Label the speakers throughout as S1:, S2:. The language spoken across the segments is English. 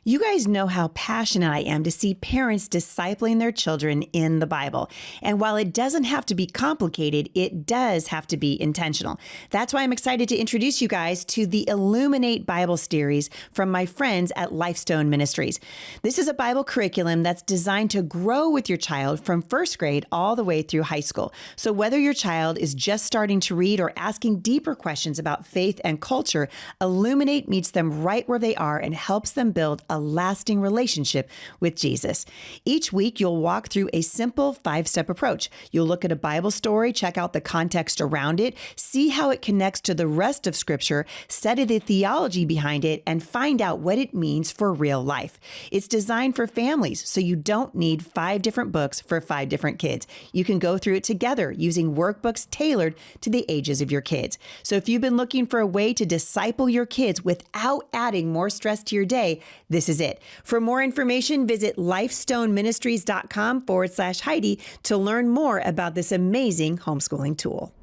S1: You guys know how passionate I am to see parents discipling their children in the Bible. And while it doesn't have to be complicated, it does have to be intentional. That's why I'm excited to introduce you guys to the Illuminate Bible series from my friends at Lifestone Ministries. This is a Bible curriculum that's designed to grow with your child from first grade all the way through high school. So whether your child is just starting to read or asking deeper questions about faith and culture, Illuminate meets them right where they are and helps them build a lasting relationship with Jesus. Each week, you'll walk through a simple 5-step approach. You'll look at a Bible story, check out the context around it, see how it connects to the rest of Scripture, study the theology behind it, and find out what it means for real life. It's designed for families, so you don't need 5 different books for 5 different kids. You can go through it together using workbooks tailored to the ages of your kids. So if you've been looking for a way to disciple your kids without adding more stress to your day, this is it. For more information, visit lifestoneministries.com/Heidi to learn more about this amazing homeschooling tool.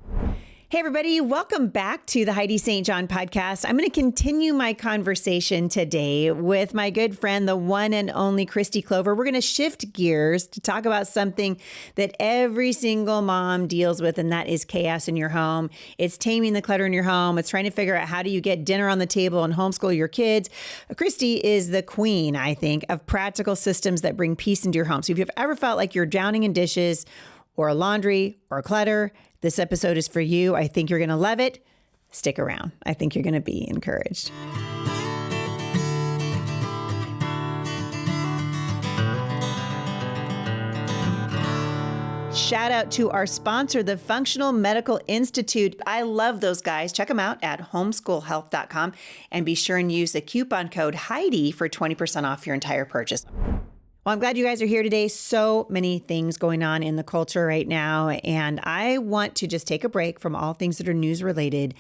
S1: Hey, everybody. Welcome back to the Heidi St. John podcast. I'm going to continue my conversation today with my good friend, the one and only Kristi Clover. We're going to shift gears to talk about something that every single mom deals with, and that is chaos in your home. It's taming the clutter in your home. It's trying to figure out how do you get dinner on the table and homeschool your kids. Kristi is the queen, I think, of practical systems that bring peace into your home. So if you've ever felt like you're drowning in dishes or laundry or clutter, this episode is for you. I think you're going to love it. Stick around. I think you're going to be encouraged. Shout out to our sponsor, the Functional Medical Institute. I love those guys. Check them out at homeschoolhealth.com and be sure and use the coupon code Heidi for 20% off your entire purchase. Well, I'm glad you guys are here today. So many things going on in the culture right now. And I want to just take a break from all things that are news related.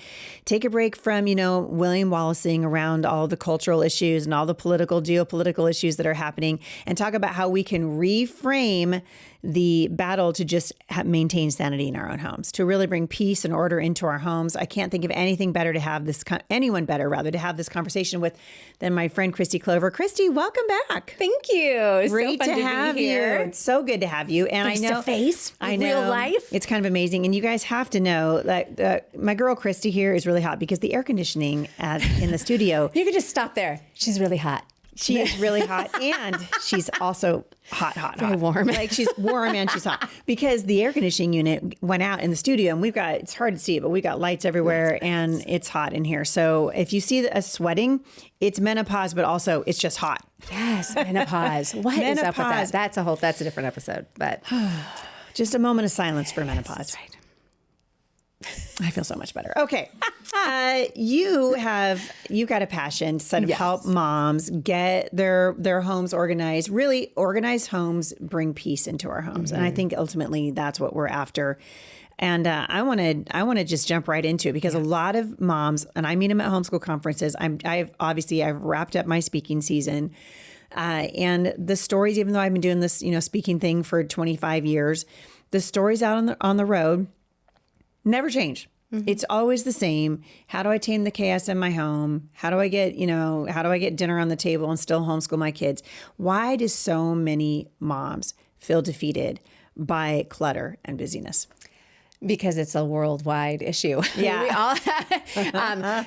S1: Take a break from, William Wallacing around all the cultural issues and all the geopolitical issues that are happening, and talk about how we can reframe the battle to just maintain sanity in our own homes, to really bring peace and order into our homes. I can't think of anything better to have this, anyone better rather, to have this conversation with than my friend Kristi Clover. Kristi, welcome back.
S2: Thank you.
S1: Great to have you. It's so good to have you. And
S2: face
S1: I know,
S2: to face,
S1: I know,
S2: real life.
S1: It's kind of amazing. And you guys have to know that my girl Kristi here is really hot because the air conditioning in the studio.
S2: You could just stop there. She's really hot.
S1: She is really hot, and she's also hot.
S2: Very warm.
S1: Like, she's warm and she's hot because the air conditioning unit went out in the studio, and it's hard to see it, but we got lights everywhere, and it's hot in here. So if you see us sweating, it's menopause, but also it's just hot.
S2: Yes, menopause. What is up with that? That's a different episode, but
S1: just a moment of silence for menopause.
S2: That's right.
S1: I feel so much better. Okay. You got a passion to help moms get their homes organized. Really, organized homes bring peace into our homes. Mm-hmm. And I think ultimately that's what we're after. And I want to just jump right into it because a lot of moms, and I meet them at homeschool conferences. I've wrapped up my speaking season. And the stories, even though I've been doing this, speaking thing for 25 years, the stories out on the road never change. Mm-hmm. It's always the same. How do I tame the chaos in my home? How do I get dinner on the table and still homeschool my kids? Why do so many moms feel defeated by clutter and busyness?
S2: Because it's a worldwide issue.
S1: Yeah.
S2: We all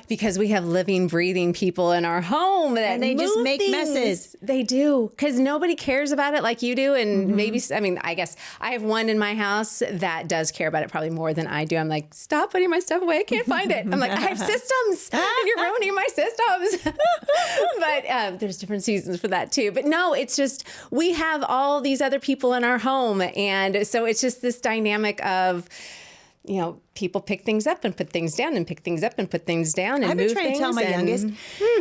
S2: because we have living, breathing people in our home that
S1: and they just make messes.
S2: They do, because nobody cares about it like you do. And maybe, I guess I have one in my house that does care about it probably more than I do. I'm like, stop putting my stuff away. I can't find it. I'm like, I have systems and you're ruining my systems. But there's different seasons for that too. But no, it's just, we have all these other people in our home. And so it's just this dynamic of, people pick things up and put things down and pick things up and put things down and
S1: I've been trying to tell my youngest,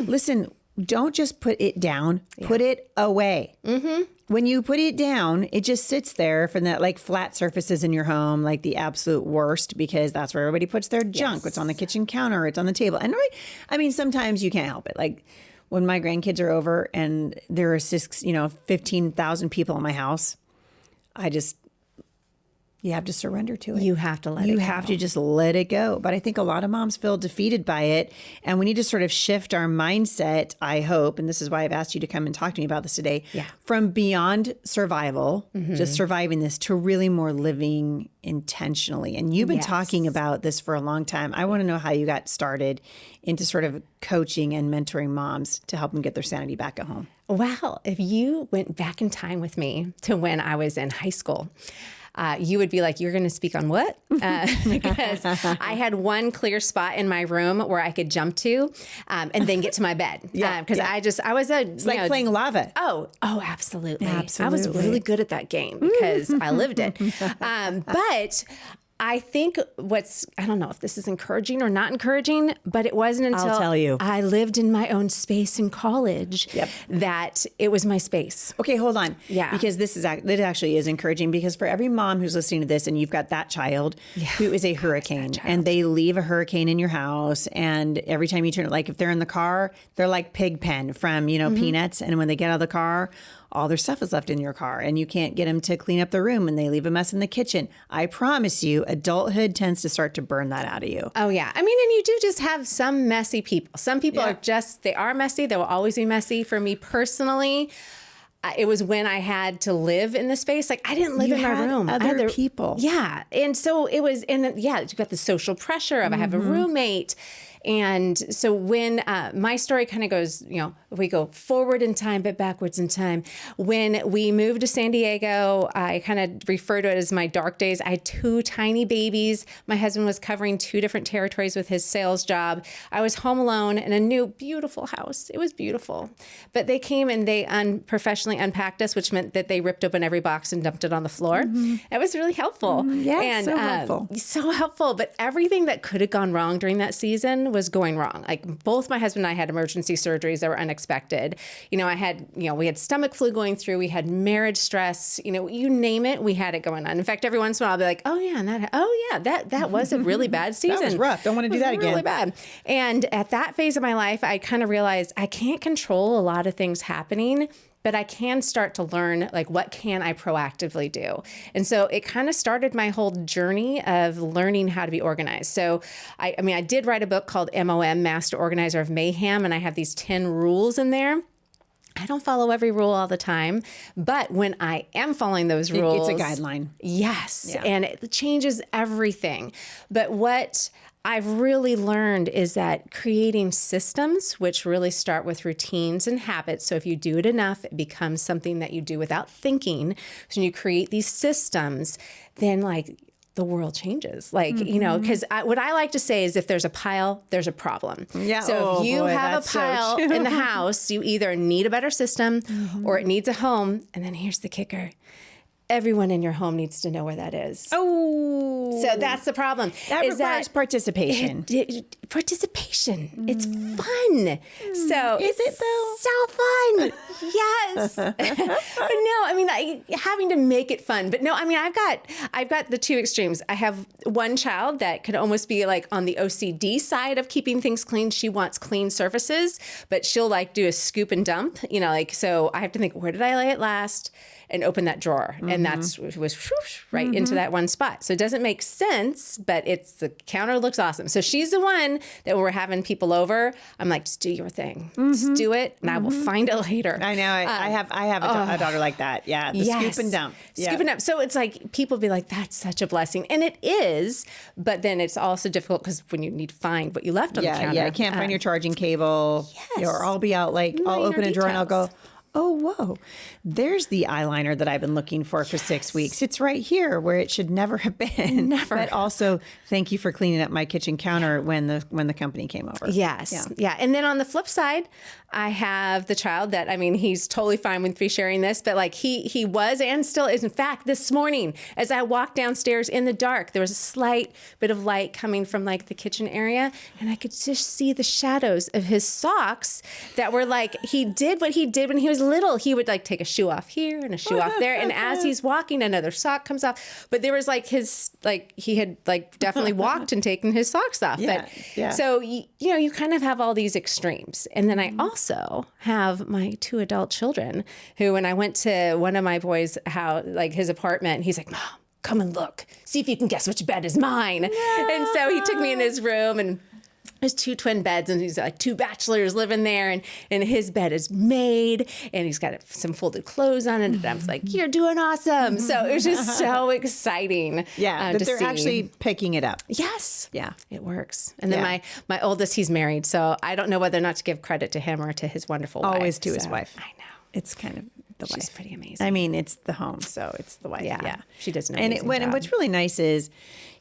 S1: listen, don't just put it down, put it away. Mm-hmm. When you put it down, it just sits there from that flat surfaces in your home, like the absolute worst, because that's where everybody puts their junk. Yes. It's on the kitchen counter, it's on the table. And sometimes you can't help it. Like when my grandkids are over and there are 15,000 people in my house, You have to surrender to it.
S2: You have to let it go.
S1: You have to just let it go. But I think a lot of moms feel defeated by it. And we need to sort of shift our mindset, I hope, and this is why I've asked you to come and talk to me about this today, from beyond survival, just surviving this, to really more living intentionally. And you've been talking about this for a long time. I want to know how you got started into sort of coaching and mentoring moms to help them get their sanity back at home.
S2: Well, if you went back in time with me to when I was in high school, you would be like, you're going to speak on what? Because I had one clear spot in my room where I could jump to and then get to my bed. Because I was
S1: It's like playing lava.
S2: Oh, absolutely. I was really good at that game because I lived it. But I think I don't know if this is encouraging or not encouraging, but it wasn't until
S1: I'll tell you.
S2: I lived in my own space in college that it was my space.
S1: Okay, hold on.
S2: Yeah.
S1: Because it actually is encouraging, because for every mom who's listening to this and you've got that child who is a hurricane and they leave a hurricane in your house, and every time you turn it, like if they're in the car, they're like Pigpen from, Peanuts. And when they get out of the car, all their stuff is left in your car and you can't get them to clean up the room and they leave a mess in the kitchen. I promise you, adulthood tends to start to burn that out of you.
S2: Oh, yeah. I mean, and you do just have some messy people. Some people they are messy. They will always be messy. For me personally, it was when I had to live in the space. Like, I didn't live in my room.
S1: Other people.
S2: Yeah. And so it was, you got the social pressure of I have a roommate. And so when my story kind of goes, we go forward in time, but backwards in time. When we moved to San Diego, I kind of refer to it as my dark days. I had 2 tiny babies. My husband was covering 2 different territories with his sales job. I was home alone in a new, beautiful house. It was beautiful. But they came and they unprofessionally unpacked us, which meant that they ripped open every box and dumped it on the floor. It was really helpful.
S1: So helpful.
S2: So helpful. But everything that could have gone wrong during that season was going wrong. Like, both my husband and I had emergency surgeries that were unexpected. We had stomach flu going through, we had marriage stress, you name it, we had it going on. In fact, every once in a while I'll be like, that was a really bad season.
S1: That was rough. Don't want to do that again.
S2: Really bad. And at that phase of my life, I kind of realized I can't control a lot of things happening, but I can start to learn, like, what can I proactively do? And so it kind of started my whole journey of learning how to be organized. So I did write a book called MOM, Master Organizer of Mayhem, and I have these 10 rules in there. I don't follow every rule all the time, but when I am following those rules,
S1: it's a guideline.
S2: Yes. Yeah. And it changes everything. But what I've really learned is that creating systems, which really start with routines and habits. So if you do it enough, it becomes something that you do without thinking. So when you create these systems, then the world changes. Because what I like to say is, if there's a pile, there's a problem.
S1: Yeah.
S2: So if you have a pile in the house, you either need a better system or it needs a home. And then here's the kicker. Everyone in your home needs to know where that is.
S1: Oh.
S2: So that's the problem.
S1: That requires participation.
S2: Participation. It's fun. So
S1: is it though?
S2: So fun. Yes. But no, having to make it fun. But no, I've got the 2 extremes. I have one child that could almost be like on the OCD side of keeping things clean. She wants clean surfaces, but she'll do a scoop and dump, so I have to think, where did I lay it last? And open that drawer. And that's was whoosh, right into that one spot. So it doesn't make sense, but the counter looks awesome. So she's the one that when we're having people over, I'm like, just do your thing. Just do it, and I will find it later.
S1: I know. I have a daughter like that. Yeah. The scoop and dump.
S2: Scoop and dump. So it's like, people be like, that's such a blessing. And it is, but then it's also difficult because when you need to find what you left on the counter.
S1: Yeah, I can't find your charging cable.
S2: Yes.
S1: Or I'll be out, I'll open a drawer and I'll go, oh, whoa, there's the eyeliner that I've been looking for 6 weeks. It's right here where it should never have been.
S2: Never.
S1: But also, thank you for cleaning up my kitchen counter when the company came over.
S2: Yes. Yeah. And then on the flip side, I have the child that, he's totally fine with me sharing this, but he was and still is. In fact, this morning, as I walked downstairs in the dark, there was a slight bit of light coming from the kitchen area, and I could just see the shadows of his socks that were he did what he did when he was little. He would take a shoe off here and a shoe off there, and as he's walking, another sock comes off. But there was he had definitely walked and taken his socks off.
S1: Yeah.
S2: So you kind of have all these extremes, and then I also have my 2 adult children who, when I went to one of my boys' house, his apartment, he's like, Mom, come and look, see if you can guess which bed is mine. No. And so he took me in his room, and there's 2 twin beds, and he's like 2 bachelors living there, and his bed is made, and he's got some folded clothes on it. And I was like, you're doing awesome. So it was just so exciting.
S1: Yeah, that they're actually picking it up.
S2: Yes.
S1: Yeah.
S2: It works. And then my oldest, he's married. So I don't know whether or not to give credit to him or to his wonderful wife.
S1: Always to his wife.
S2: I know.
S1: It's kind of the wife.
S2: She's pretty amazing.
S1: I mean, it's the home, so it's the wife. Yeah.
S2: She does an
S1: and
S2: amazing job.
S1: what's really nice is,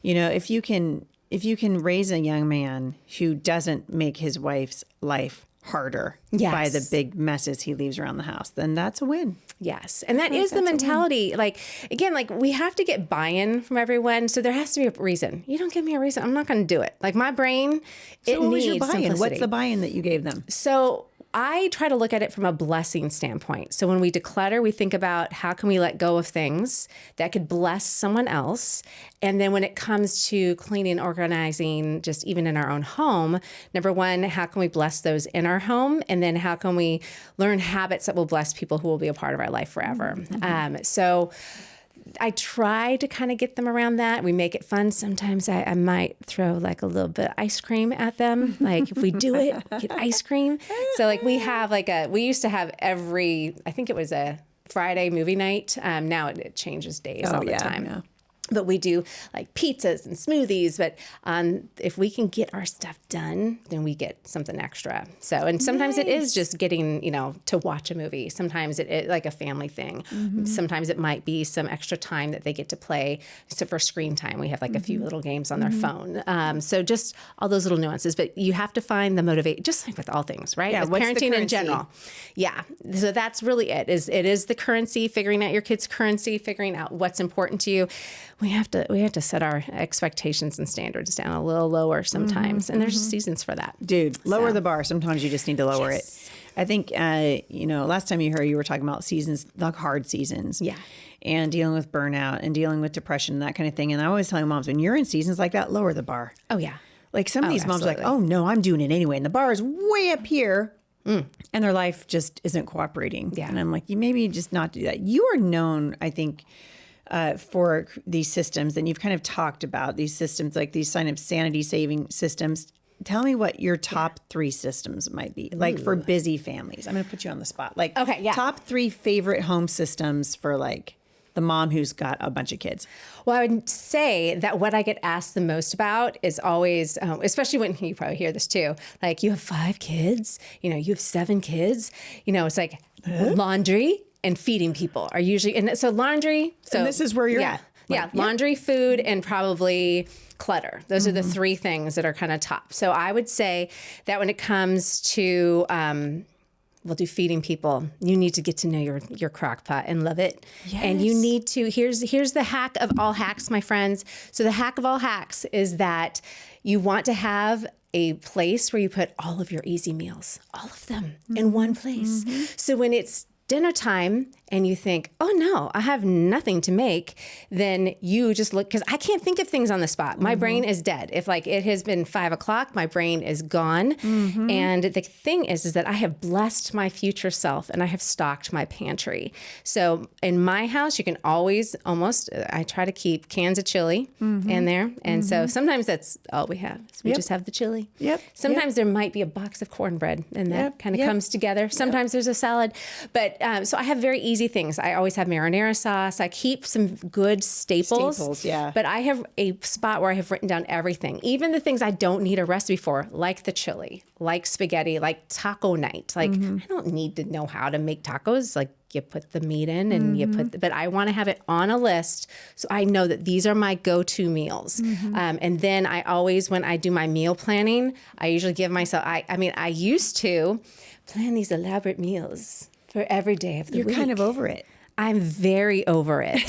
S1: if you can raise a young man who doesn't make his wife's life harder by the big messes he leaves around the house, then that's a win.
S2: Yes. And that is the mentality. Like, again, like we have to get buy-in from everyone. So there has to be a reason. You don't give me a reason, I'm not going to do it. Like my brain, it
S1: what was
S2: needs
S1: your buy-in?
S2: simplicity.
S1: What's the buy-in that you gave them?
S2: So I try to look at it from a blessing standpoint. So when we declutter, we think about how can we let go of things that could bless someone else. And then when it comes to cleaning, organizing, just even in our own home, number one, how can we bless those in our home? And then how can we learn habits that will bless people who will be a part of our life forever? So I try to kind of get them around that. We make it fun. Sometimes I might throw like a little bit of ice cream at them. Like if we do it, get ice cream. So like we have we used to have I think it was a Friday movie night. Now it changes days all the time. Yeah. But we do like pizzas and smoothies. But if we can get our stuff done, then we get something extra. So, and sometimes it is just getting, to watch a movie. Sometimes it like a family thing. Sometimes it might be some extra time that they get to play. So for screen time, we have like a few little games on their phone. So just all those little nuances. But you have to find the motivate, just like with all things, right?
S1: Yeah,
S2: with
S1: what's
S2: parenting in general. Yeah. So that's really it. It is the currency, figuring out your kids' currency, figuring out what's important to you. We have to set our expectations and standards down a little lower sometimes, and there's just seasons for that.
S1: Dude, lower the bar. Sometimes you just need to lower it. I think last time you were talking about seasons, like hard seasons, and dealing with burnout and dealing with depression and that kind of thing. And I always tell moms, when you're in seasons like that, lower the bar.
S2: Oh yeah,
S1: like some of these moms are like, oh no, I'm doing it anyway, and the bar is way up here. And their life just isn't cooperating. Yeah. And I'm like, you maybe just not do that. You are known, I think, for these systems, and you've kind of talked about these systems, like these sanity saving systems. Tell me what your top 3 systems might be, like for busy families. I'm going to put you on the spot. Like, top 3 favorite home systems for like the mom who's got a bunch of kids.
S2: Well, I would say that what I get asked the most about is always, especially when you probably hear this too, like you have 5 kids, you have 7 kids, it's like laundry and feeding people are usually, and so laundry. So
S1: and this is where you're at.
S2: Like, laundry, food, and probably clutter. Those are the 3 things that are kind of top. So I would say that when it comes to, we'll do feeding people, you need to get to know your crock pot and love it. Yes. And you need to, here's the hack of all hacks, my friends. So the hack of all hacks is that you want to have a place where you put all of your easy meals, all of them in one place. So when it's dinner time and you think, oh no, I have nothing to make, then you just look, because I can't think of things on the spot. My brain is dead. If like it has been 5 o'clock, my brain is gone. And the thing is that I have blessed my future self and I have stocked my pantry. So in my house, you can always I try to keep cans of chili in there. And so sometimes that's all we have. So we just have the chili. Sometimes there might be a box of cornbread and that kind of comes together. Sometimes there's a salad. But so I have very easy things. I always have marinara sauce. I keep some good staples. But I have a spot where I have written down everything, even the things I don't need a recipe for, like the chili, like spaghetti, like taco night. Like I don't need to know how to make tacos. Like you put the meat in and you but I want to have it on a list so I know that these are my go-to meals. And then I always, when I do my meal planning, I usually give myself, I used to plan these elaborate meals for every day of the week.
S1: You're kind of over it.
S2: I'm very over it.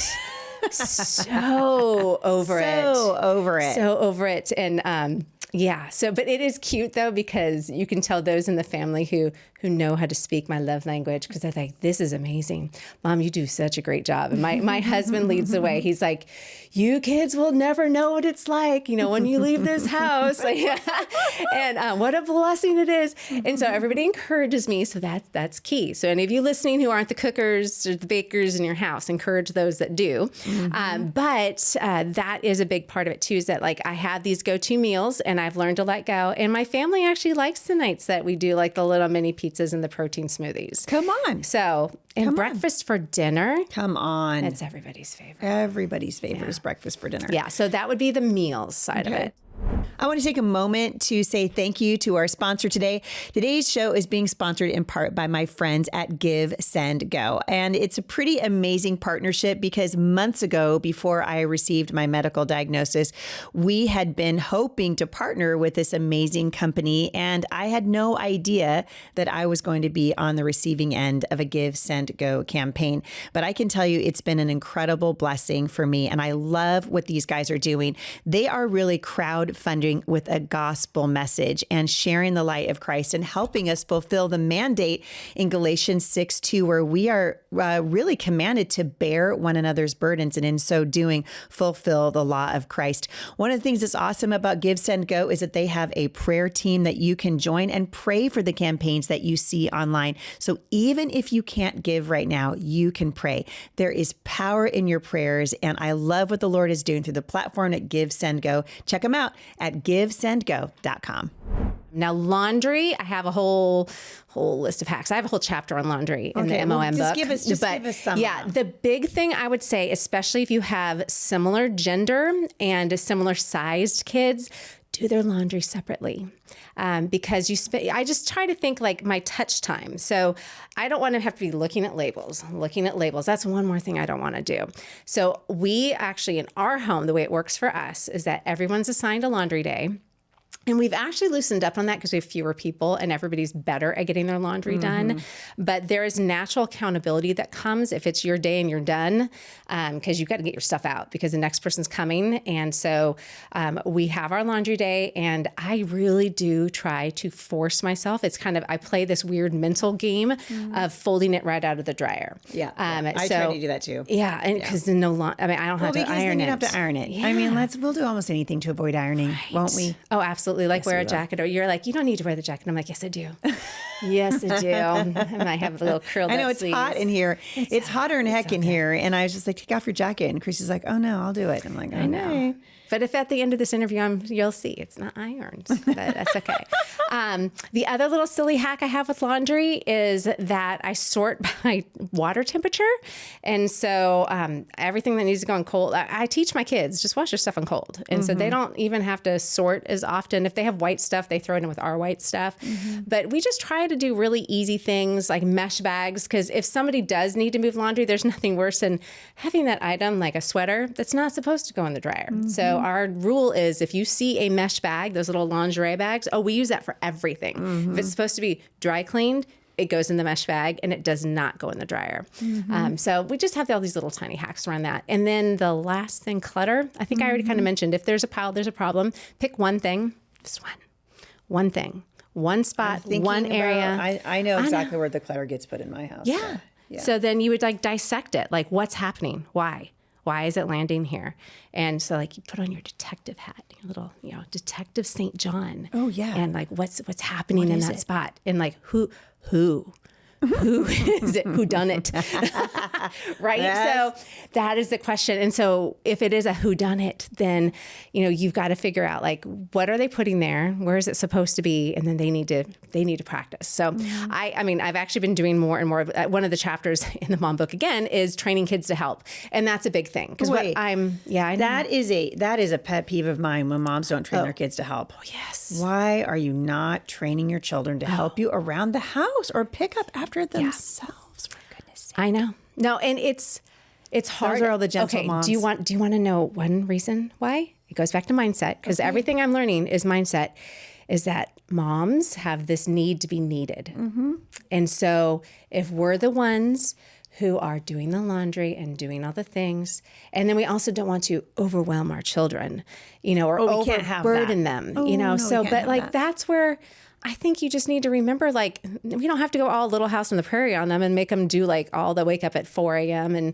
S2: So over it. And but it is cute though, because you can tell those in the family who who know how to speak my love language because they're like, this is amazing. Mom, you do such a great job. And my husband leads the way. He's like, you kids will never know what it's like, when you leave this house. And what a blessing it is. And so everybody encourages me. So that's key. So any of you listening who aren't the cookers or the bakers in your house, encourage those that do. But that is a big part of it too, is that like I have these go-to meals and I've learned to let go. And my family actually likes the nights that we do like the little mini pizzas and the protein smoothies.
S1: Come on.
S2: So, and breakfast for dinner.
S1: Come on.
S2: It's everybody's favorite.
S1: Everybody's favorite is breakfast for dinner.
S2: Yeah. So that would be the meals side of it.
S1: I want to take a moment to say thank you to our sponsor today. Today's show is being sponsored in part by my friends at Give, Send, Go. And it's a pretty amazing partnership because months ago, before I received my medical diagnosis, we had been hoping to partner with this amazing company. And I had no idea that I was going to be on the receiving end of a Give, Send, Go campaign. But I can tell you it's been an incredible blessing for me. And I love what these guys are doing. They are really crowdfunding with a gospel message and sharing the light of Christ and helping us fulfill the mandate in Galatians 6:2, where we are really commanded to bear one another's burdens and in so doing fulfill the law of Christ. One of the things that's awesome about Give, Send, Go is that they have a prayer team that you can join and pray for the campaigns that you see online. So even if you can't give right now, you can pray. There is power in your prayers, and I love what the Lord is doing through the platform at Give, Send, Go. Check them out at givesendgo.com.
S2: Now, laundry, I have a whole list of hacks. I have a whole chapter on laundry in the MOM book.
S1: Give us some.
S2: Yeah, the big thing I would say, especially if you have similar gender and similar sized kids, do their laundry separately. Because I just try to think like my touch time. So I don't want to have to be looking at labels. That's one more thing I don't want to do. So we actually, in our home, the way it works for us is that everyone's assigned a laundry day. And we've actually loosened up on that because we have fewer people and everybody's better at getting their laundry done. But there is natural accountability that comes if it's your day and you're done, because you've got to get your stuff out because the next person's coming. And so we have our laundry day, and I really do try to force myself. It's kind of, I play this weird mental game of folding it right out of the dryer.
S1: I try to do that too.
S2: Yeah, and because I don't have to iron it.
S1: Then you have to iron it.
S2: Yeah.
S1: I mean, we'll do almost anything to avoid ironing, won't we?
S2: Oh, absolutely. Like wear a jacket, or you're like, you don't need to wear the jacket. I'm like, yes, I do. Yes, I do. And I have a little curl.
S1: I know it's hot in here. It's hotter than heck in here. And I was just like, take off your jacket. And Kristi's like, oh no, I'll do it. I'm like, I know.
S2: But if at the end of this interview, you'll see it's not ironed, but that's okay. The other little silly hack I have with laundry is that I sort by water temperature. And so everything that needs to go on cold, I teach my kids, just wash your stuff on cold. And so they don't even have to sort as often. If they have white stuff, they throw it in with our white stuff. But we just try to do really easy things like mesh bags, because if somebody does need to move laundry, there's nothing worse than having that item like a sweater that's not supposed to go in the dryer. So our rule is if you see a mesh bag, those little lingerie bags, we use that for everything. If it's supposed to be dry cleaned, it goes in the mesh bag and it does not go in the dryer. So we just have all these little tiny hacks around that. And then the last thing, clutter. I think I already kind of mentioned, if there's a pile, there's a problem. Pick one thing, just one thing, one spot, one area.
S1: I know exactly where the clutter gets put in my house.
S2: Yeah. So then you would like dissect it. Like, what's happening? Why? Why is it landing here? And so like you put on your detective hat, your little, Detective St. John.
S1: Oh yeah.
S2: And like what's happening in that spot? And like who is it? Who done it? Right? Yes. So that is the question. And so if it is a who done it, then, you've got to figure out like, what are they putting there? Where is it supposed to be? And then they need to practice. So I've actually been doing more and more. One of the chapters in the mom book again is training kids to help. And that's a big thing. Because I know.
S1: That is a pet peeve of mine when moms don't train their kids to help.
S2: Oh, yes.
S1: Why are you not training your children to help you around the house or pick up after themselves? For goodness sake.
S2: I know. No, and it's hard.
S1: Those are all the gentle moms.
S2: Do you want to know one reason why? It goes back to mindset, because everything I'm learning is mindset, is that moms have this need to be needed. And so if we're the ones who are doing the laundry and doing all the things, and then we also don't want to overwhelm our children, or overburden them, so, but like, that's where I think you just need to remember, like, we don't have to go all Little House on the Prairie on them and make them do like all the wake up at 4 a.m. and,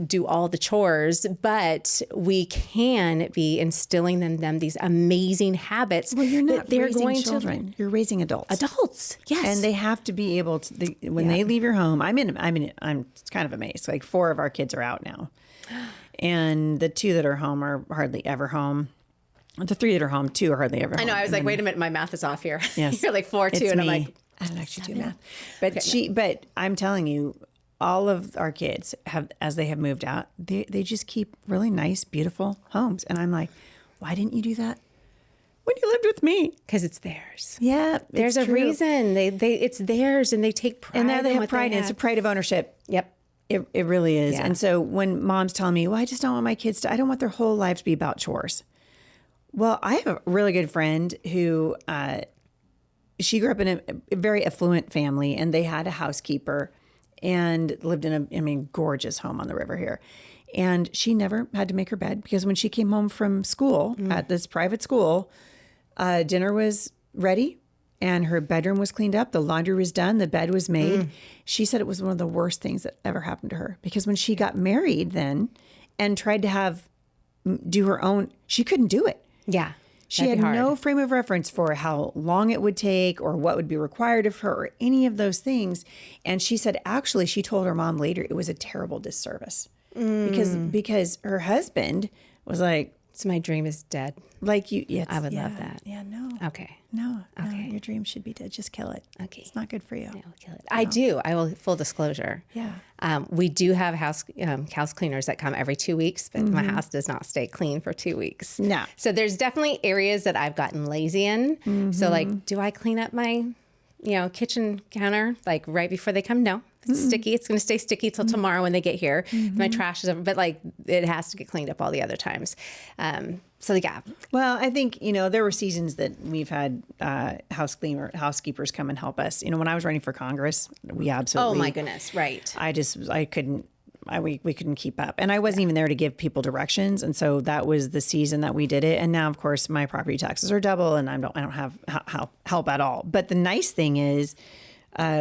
S2: do all the chores, but we can be instilling in them these amazing habits.
S1: Well, you're not
S2: they're
S1: raising
S2: going
S1: children. You're raising adults.
S2: Adults, yes.
S1: And they have to be able to, when they leave your home, I'm kind of amazed. Like 4 of our kids are out now. And the 2 that are home are hardly ever home. The 3 that are home, 2 are hardly ever home.
S2: I know. I was like, wait a minute, my math is off here.
S1: Yes.
S2: You're like 4, 2,
S1: It's
S2: and
S1: me.
S2: I'm like,
S1: I don't actually do math. But but I'm telling you, all of our kids have, as they have moved out, they just keep really nice, beautiful homes. And I'm like, why didn't you do that when you lived with me?
S2: because it's theirs.
S1: Yeah,
S2: There's a reason they it's theirs, and they take pride.
S1: And now they
S2: in
S1: have
S2: what
S1: pride.
S2: they
S1: And it's a
S2: have.
S1: pride of ownership.
S2: Yep.
S1: It really is.
S2: Yeah.
S1: And so when mom's telling me, well, I just don't want my kids to, I don't want their whole lives to be about chores. Well, I have a really good friend who, she grew up in a very affluent family, and they had a housekeeper and lived in a gorgeous home on the river here. And she never had to make her bed because when she came home from school at this private school, dinner was ready and her bedroom was cleaned up. The laundry was done. The bed was made. She said it was one of the worst things that ever happened to her because when she got married then and tried to do her own, she couldn't do it.
S2: Yeah.
S1: She had
S2: That'd be hard.
S1: no frame of reference for how long it would take or what would be required of her or any of those things. And she said, actually, she told her mom later it was a terrible disservice because her husband was like,
S2: So my dream is dead.
S1: like you. Yes,
S2: I would love that.
S1: Yeah, no.
S2: Okay.
S1: No, your dream should be dead. Just kill it.
S2: Okay.
S1: It's not good for you.
S2: I'll kill it. I do. I will. Full disclosure.
S1: Yeah.
S2: We do have house cleaners that come every 2 weeks, but my house does not stay clean for 2 weeks.
S1: No.
S2: So there's definitely areas that I've gotten lazy in. So like, do I clean up my, kitchen counter like right before they come? No. It's sticky. It's going to stay sticky till tomorrow when they get here. My trash is over, but like it has to get cleaned up all the other times. So yeah.
S1: Well, I think, there were seasons that we've had housekeepers come and help us. When I was running for Congress, we absolutely.
S2: Oh my goodness. Right.
S1: We couldn't keep up. And I wasn't even there to give people directions. And so that was the season that we did it. And now, of course, my property taxes are double and I don't have help at all. But the nice thing is,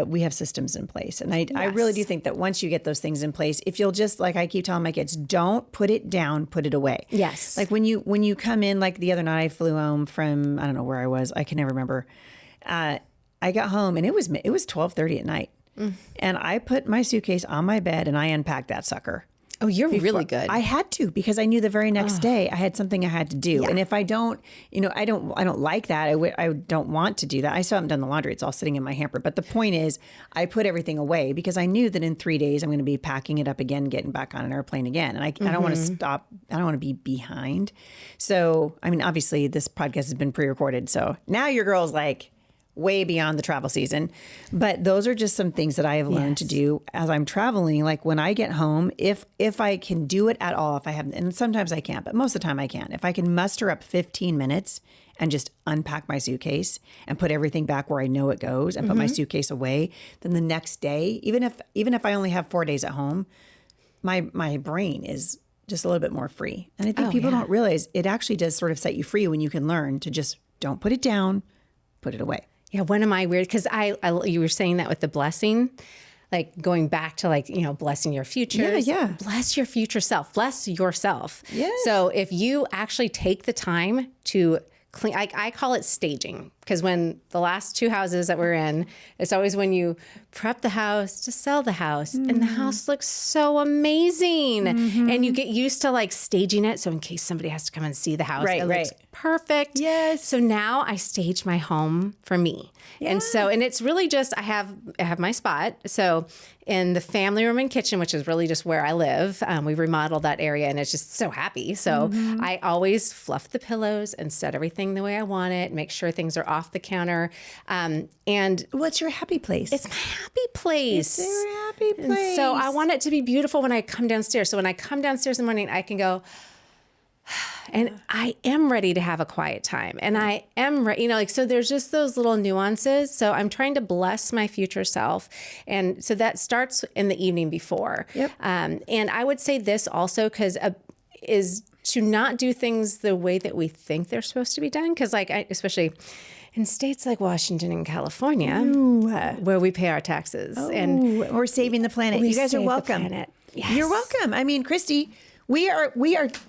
S1: we have systems in place. And I really do think that once you get those things in place, if you'll just, like I keep telling my kids, don't put it down, put it away.
S2: Yes.
S1: Like when you come in, like the other night I flew home from, I don't know where I was. I can never remember. I got home and it was 12:30 at night. And I put my suitcase on my bed and I unpacked that sucker.
S2: Oh, you're really good.
S1: I had to because I knew the very next day I had something I had to do. Yeah. And if I don't, I don't like that. I don't want to do that. I still haven't done the laundry. It's all sitting in my hamper. But the point is I put everything away because I knew that in 3 days I'm going to be packing it up again, getting back on an airplane again. And I don't want to stop. I don't want to be behind. So, obviously this podcast has been pre-recorded. So now your girl's like way beyond the travel season. But those are just some things that I have learned to do as I'm traveling. Like when I get home, if I can do it at all, if I have, and sometimes I can't, but most of the time I can. If I can muster up 15 minutes and just unpack my suitcase and put everything back where I know it goes and put my suitcase away, then the next day, even if I only have 4 days at home, my brain is just a little bit more free. And I think people don't realize it actually does sort of set you free when you can learn to just don't put it down, put it away.
S2: Yeah, when am I weird? Because you were saying that with the blessing, like going back to blessing your future.
S1: Yeah.
S2: Bless your future self. Bless yourself.
S1: Yes.
S2: So if you actually take the time to clean, I call it staging, because when the last 2 houses that we're in, it's always when you prep the house to sell the house and the house looks so amazing and you get used to like staging it. So in case somebody has to come and see the house, it looks perfect.
S1: Yes.
S2: So now I stage my home for me. Yeah. And it's really just, I have my spot. So in the family room and kitchen, which is really just where I live, we remodeled that area and it's just so happy. So I always fluff the pillows and set everything the way I want it, make sure things are off the counter. And
S1: what's your happy place?
S2: it's my happy place.
S1: It's your happy place.
S2: And so I want it to be beautiful when I come downstairs. So when I come downstairs in the morning, I can go, and I am ready to have a quiet time. And I am ready, so there's just those little nuances. So I'm trying to bless my future self. And so that starts in the evening before.
S1: Yep.
S2: And I would say this also, because is to not do things the way that we think they're supposed to be done. Because especially In states like Washington and California, where we pay our taxes. And
S1: we're saving the planet. You guys are welcome.
S2: Yes.
S1: You're welcome. I mean, Kristi, we are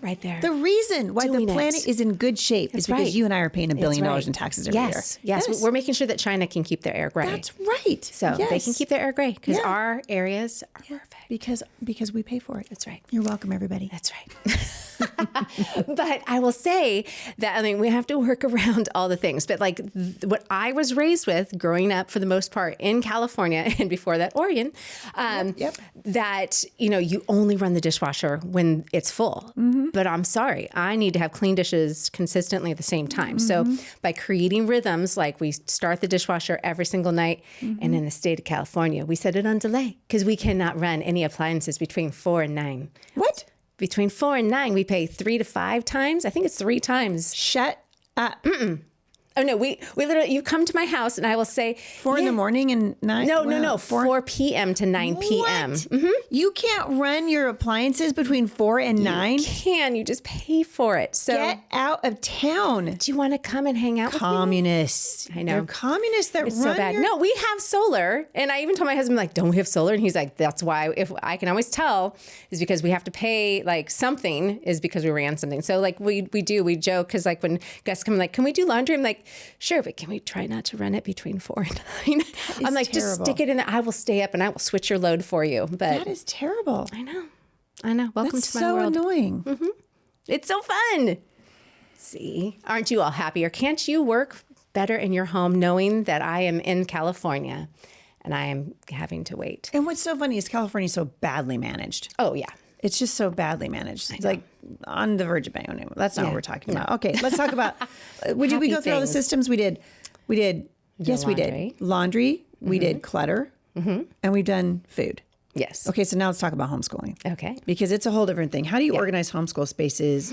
S2: right there.
S1: The reason why the planet is in good shape is because you and I are paying $1 billion in taxes every year.
S2: Yes. We're making sure that China can keep their air gray.
S1: That's right.
S2: So they can keep their air gray because our areas are perfect.
S1: Because we pay for it.
S2: That's right.
S1: You're welcome, everybody.
S2: That's right. But I will say that, I mean, we have to work around all the things. But like what I was raised with growing up for the most part in California and before that, Oregon, that, you know, you only run the dishwasher when it's full. But I'm sorry, I need to have clean dishes consistently at the same time. So by creating rhythms, like we start the dishwasher every single night. And in the state of California, we set it on delay because we cannot run any appliances between 4 and 9.
S1: What?
S2: Between 4 and 9, we pay 3 to 5 times. I think it's 3 times.
S1: Shut up.
S2: Oh, no, we literally, you come to my house and I will say
S1: 4 in the morning and 9?
S2: No. 4 p.m. to 9 p.m.
S1: You can't run your appliances between 4 and 9?
S2: You can. You just pay for it. So
S1: get out of town.
S2: Do you want to come and hang out with me?
S1: Communists.
S2: I know.
S1: They're communists that
S2: it's
S1: run
S2: so bad. No, we have solar. And I even told my husband, like, don't we have solar? And he's like, that's why. If I can always tell is because we have to pay like something is because we ran something. So like we joke because like when guests come, like, can we do laundry? I'm like, sure, but can we try not to run it between 4 and 9? I'm like, just stick it in there. I will stay up and I will switch your load for you. But
S1: that is terrible.
S2: I know. Welcome to my world.
S1: That's so annoying.
S2: It's so fun. See, aren't you all happier? Can't you work better in your home knowing that I am in California and I am having to wait?
S1: And what's so funny is California is so badly managed.
S2: Oh, yeah.
S1: It's just so badly managed. It's like on the verge of bankruptcy. That's not what we're talking about. Okay, let's talk about. We go through all the systems? We did. Yes, we did laundry. We did clutter, and we've done food.
S2: Yes.
S1: Okay, so now let's talk about homeschooling.
S2: Okay.
S1: Because it's a whole different thing. How do you organize homeschool spaces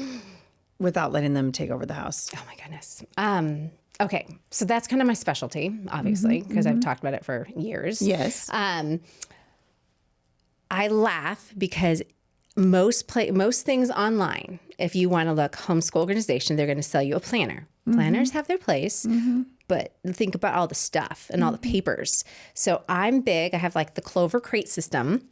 S1: without letting them take over the house?
S2: Oh my goodness. Okay, so that's kind of my specialty, obviously, because I've talked about it for years.
S1: Yes.
S2: I laugh because most things online, if you want to look homeschool organization, they're going to sell you a planner. Planners have their place, but think about all the stuff and all the papers. So I'm big. I have like the Clover crate system.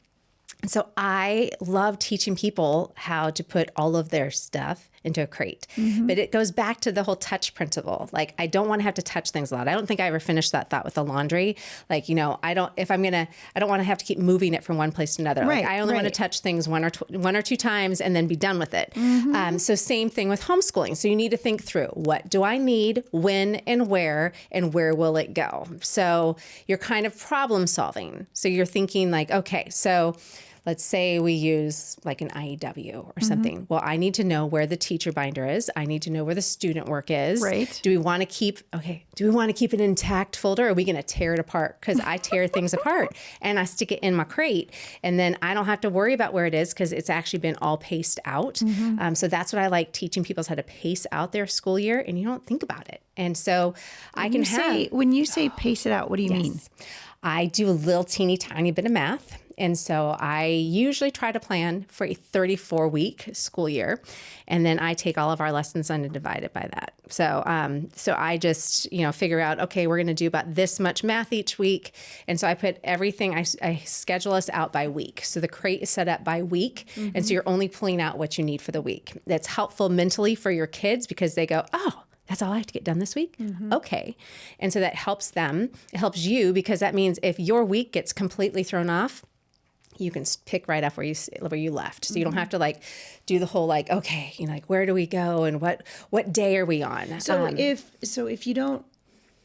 S2: So I love teaching people how to put all of their stuff into a crate. But it goes back to the whole touch principle. Like, I don't want to have to touch things a lot. I don't think I ever finished that thought with the laundry. Like, you know, I don't want to have to keep moving it from one place to another.
S1: Right,
S2: like, I only want to touch things one or two times and then be done with it. So same thing with homeschooling. So you need to think through, what do I need, when and where will it go? So you're kind of problem solving. So you're thinking like, okay, so let's say we use like an IEW or something. Well, I need to know where the teacher binder is. I need to know where the student work is.
S1: Right.
S2: Do we want to keep an intact folder? Or are we going to tear it apart? Because I tear things apart and I stick it in my crate. And then I don't have to worry about where it is because it's actually been all paced out. So that's what I like teaching people, is how to pace out their school year, and you don't think about it. And so
S1: when you say pace it out, what do you mean?
S2: I do a little teeny tiny bit of math. And so I usually try to plan for a 34-week school year. And then I take all of our lessons and divide it by that. So I just, figure out, okay, we're going to do about this much math each week. And so I put everything, I schedule us out by week. So the crate is set up by week. And so you're only pulling out what you need for the week. That's helpful mentally for your kids because they go, oh, that's all I have to get done this week? Okay. And so that helps them. It helps you because that means if your week gets completely thrown off, you can pick right up where you left. So you don't have to like do the whole like, okay, where do we go and what day are we on?
S1: So if you don't,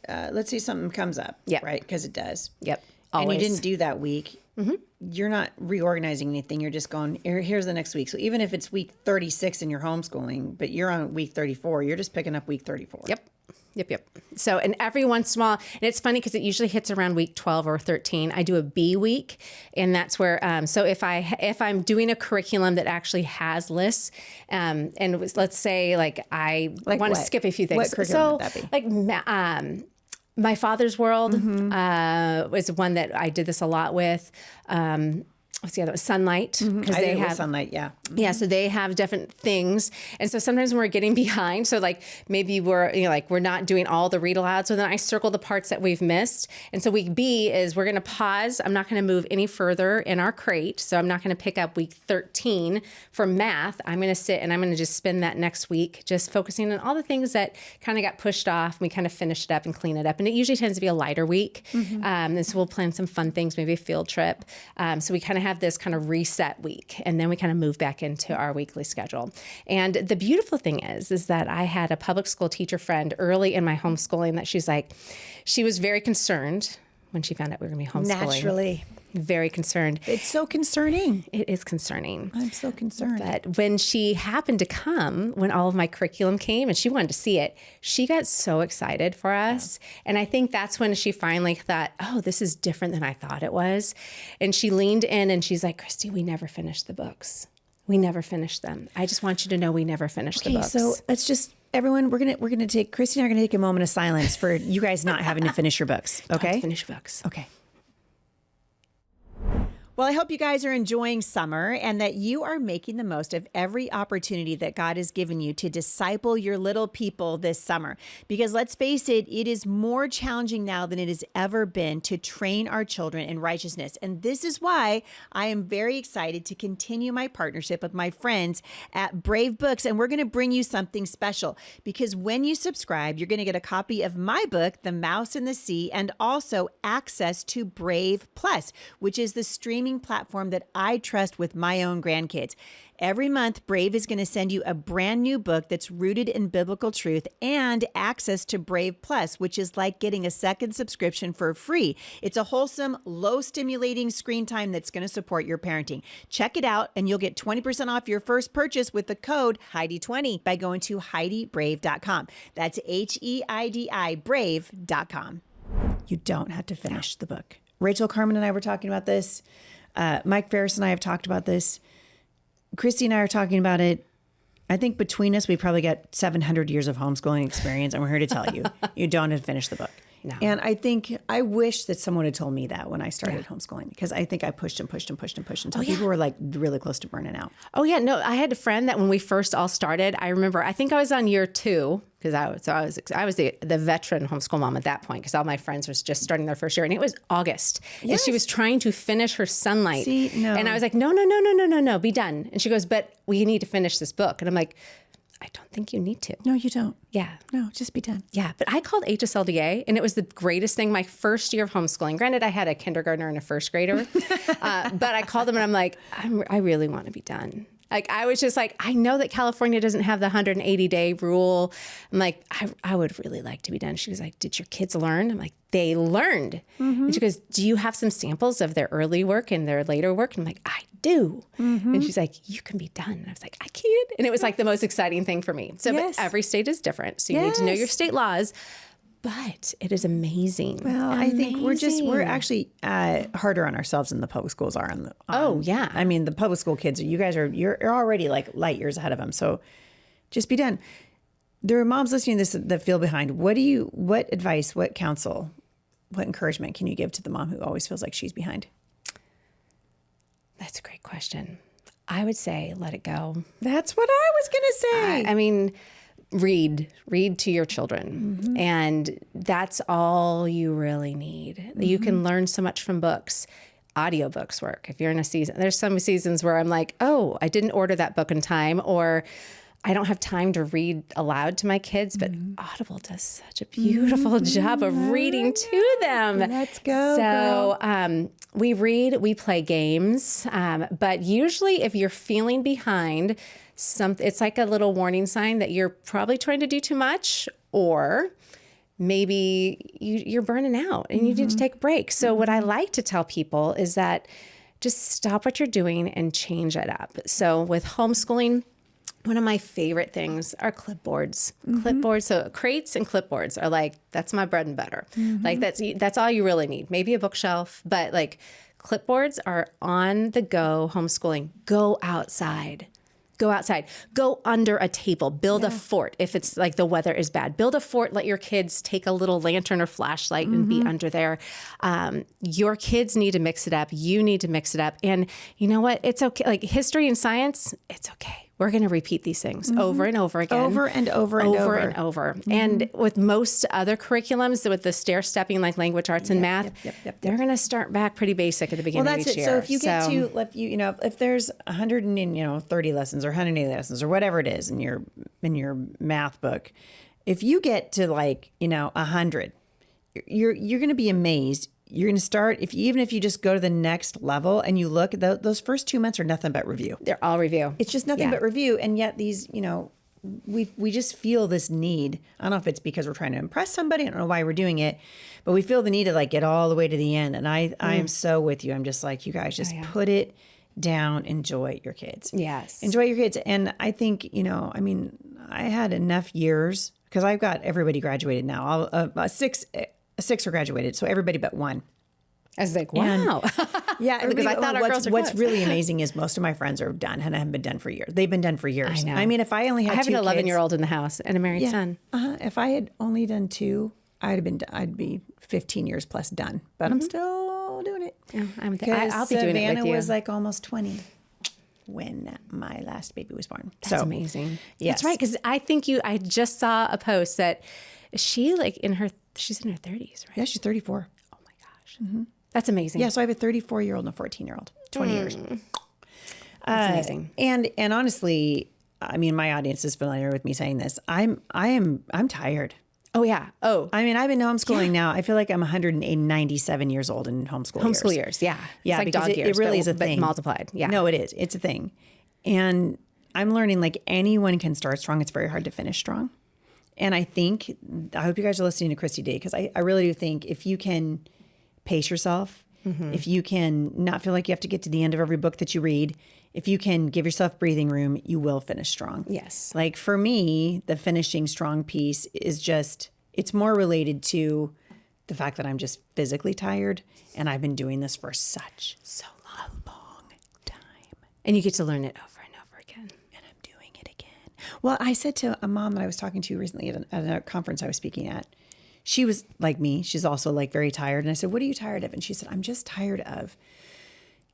S1: let's say something comes up, right? Because it does.
S2: Yep.
S1: Always. And you didn't do that week. You're not reorganizing anything. You're just going, here's the next week. So even if it's week 36 and you're homeschooling, but you're on week 34, you're just picking up week 34.
S2: Yep. So, and every once in a while, and it's funny because it usually hits around week 12 or 13. I do a B week, and that's where. So if I'm doing a curriculum that actually has lists, and let's say I want to skip a few things.
S1: What curriculum would that be?
S2: My Father's World was one that I did this a lot with. what's the other one? Sunlight. Because
S1: I
S2: they
S1: think it was
S2: have
S1: sunlight. Yeah.
S2: Yeah, so they have different things. And so sometimes when we're getting behind, so like maybe we're, like we're not doing all the read aloud. So then I circle the parts that we've missed. And so week B is we're going to pause. I'm not going to move any further in our crate. So I'm not going to pick up week 13 for math. I'm going to sit and I'm going to just spend that next week just focusing on all the things that kind of got pushed off. We kind of finish it up and clean it up. And it usually tends to be a lighter week. And so we'll plan some fun things, maybe a field trip. So we kind of have this kind of reset week. And then we kind of move back into our weekly schedule. And the beautiful thing is that I had a public school teacher friend early in my homeschooling that she was very concerned when she found out we were going to be homeschooling.
S1: Naturally.
S2: Very concerned.
S1: It's so concerning.
S2: It is concerning.
S1: I'm so concerned.
S2: But when she happened to come, when all of my curriculum came and she wanted to see it, she got so excited for us. And I think that's when she finally thought, oh, this is different than I thought it was. And she leaned in and she's like, Kristi, we never finished the books. We never finished them. I just want you to know we never finished the books.
S1: So let's just, everyone, we're gonna take, Kristi and I are gonna take a moment of silence for you guys not having to finish your books. Okay?
S2: Finish your books.
S1: Okay. Well, I hope you guys are enjoying summer and that you are making the most of every opportunity that God has given you to disciple your little people this summer. Because let's face it, it is more challenging now than it has ever been to train our children in righteousness. And this is why I am very excited to continue my partnership with my friends at Brave Books. And we're going to bring you something special because when you subscribe, you're going to get a copy of my book, The Mouse in the Sea, and also access to Brave Plus, which is the streaming platform that I trust with my own grandkids. Every month, Brave is going to send you a brand new book that's rooted in biblical truth and access to Brave Plus, which is like getting a second subscription for free. It's a wholesome, low stimulating screen time that's going to support your parenting. Check it out and you'll get 20% off your first purchase with the code Heidi20 by going to HeidiBrave.com. That's HEIDI Brave.com. You don't have to finish the book. Rachel Carmen and I were talking about this. Mike Ferris and I have talked about this. Kristi and I are talking about it. I think between us, we probably got 700 years of homeschooling experience, and we're here to tell you, you don't have to finish the book.
S2: No.
S1: And I wish that someone had told me that when I started homeschooling, because I think I pushed until people were like really close to burning out.
S2: Oh yeah, no, I had a friend that when we first all started, I remember, I think I was on year 2 because I was the veteran homeschool mom at that point because all my friends was just starting their first year and it was August and she was trying to finish her Sunlight. And I was like, no, be done. And she goes, but we need to finish this book. And I'm like, I don't think you need to.
S1: No, you don't.
S2: Yeah.
S1: No, just be done.
S2: Yeah. But I called HSLDA and it was the greatest thing. My first year of homeschooling, granted, I had a kindergartner and a first grader, but I called them and I'm like, I really want to be done. Like, I was just like, I know that California doesn't have the 180-day rule. I'm like, I would really like to be done. She was like, did your kids learn? I'm like, they learned. And she goes, do you have some samples of their early work and their later work? And I'm like, I do. And she's like, you can be done. And I was like, I can. And it was like the most exciting thing for me. So but every state is different. So you need to know your state laws. But it is amazing.
S1: Well, I think we're actually harder on ourselves than the public schools are. I mean, the public school kids, you're already like light years ahead of them. So just be done. There are moms listening to this that feel behind. What advice, what counsel, what encouragement can you give to the mom who always feels like she's behind?
S2: That's a great question. I would say, let it go.
S1: That's what I was going to say.
S2: I mean, read to your children. And that's all you really need. You can learn so much from books. Audiobooks work. If you're in a season, there's some seasons where I'm like, oh, I didn't order that book in time, or I don't have time to read aloud to my kids, but Audible does such a beautiful job of reading to them.
S1: Let's go.
S2: So we read, we play games, but usually if you're feeling behind, it's like a little warning sign that you're probably trying to do too much, or maybe you're burning out and you need to take a break. So what I like to tell people is that just stop what you're doing and change it up. So with homeschooling, one of my favorite things are clipboards. Clipboards, so crates and clipboards are like, that's my bread and butter. Like that's all you really need. Maybe a bookshelf, but like clipboards are on the go homeschooling. Go outside. Go outside, go under a table, build a fort. If it's like the weather is bad, build a fort, let your kids take a little lantern or flashlight and be under there. Your kids need to mix it up. You need to mix it up. And you know what? It's okay. Like history and science, it's okay. We're going to repeat these things over and over again.
S1: Over and over and over.
S2: And over. And with most other curriculums, with the stair-stepping like language arts and math, they're going to start back pretty basic at the beginning of each year.
S1: So if you get to, if there's 130 lessons or 180 lessons or whatever it is in your math book, if you get to 100, you're going to be amazed. You're going to start, even if you just go to the next level and you look, those first 2 months are nothing but review.
S2: They're all review.
S1: It's just nothing but review. And yet these, we just feel this need. I don't know if it's because we're trying to impress somebody. I don't know why we're doing it, but we feel the need to get all the way to the end. And I am so with you. I'm just like, you guys just put it down, enjoy your kids.
S2: Yes.
S1: Enjoy your kids. And I think, I had enough years because I've got everybody graduated now. Six are graduated, so everybody but one.
S2: I was like, wow.
S1: Yeah,
S2: because I thought our girls are
S1: what's
S2: close.
S1: really amazing is most of my friends are done and haven't been done for years. They've been done for years.
S2: I know.
S1: I mean, if I only had
S2: I have
S1: two
S2: an
S1: kids,
S2: 11-year-old in the house and a married son.
S1: If I had only done two, I'd be 15 years plus done. But I'm still doing it.
S2: Yeah, I'll be doing
S1: Savannah
S2: it with you.
S1: was almost 20 when my last baby was born.
S2: That's amazing.
S1: Yes.
S2: That's right, because I just saw a post that she's in her 30s, right?
S1: Yeah, she's 34.
S2: Oh my gosh. Mm-hmm. That's amazing.
S1: Yeah, so I have a 34-year-old and a 14-year-old. 20 years.
S2: That's amazing.
S1: And honestly, I mean, my audience is familiar with me saying this. I'm tired.
S2: Oh yeah. Oh.
S1: I mean, I've been homeschooling now. I feel like I'm 197 years old in homeschool
S2: years. Yeah.
S1: Yeah,
S2: it's like dog years.
S1: It really is a thing.
S2: But multiplied. Yeah.
S1: No, it is. It's a thing. And I'm learning anyone can start strong. It's very hard to finish strong. And I hope you guys are listening to Kristi today, because I really do think if you can pace yourself, if you can not feel like you have to get to the end of every book that you read, if you can give yourself breathing room, you will finish strong.
S2: Yes.
S1: For me, the finishing strong piece is it's more related to the fact that I'm just physically tired, and I've been doing this for so long time.
S2: And you get to learn it over and over again.
S1: And I'm doing it again. Well, I said to a mom that I was talking to recently at a conference I was speaking at, she was like me. She's also very tired. And I said, what are you tired of? And she said, I'm just tired of,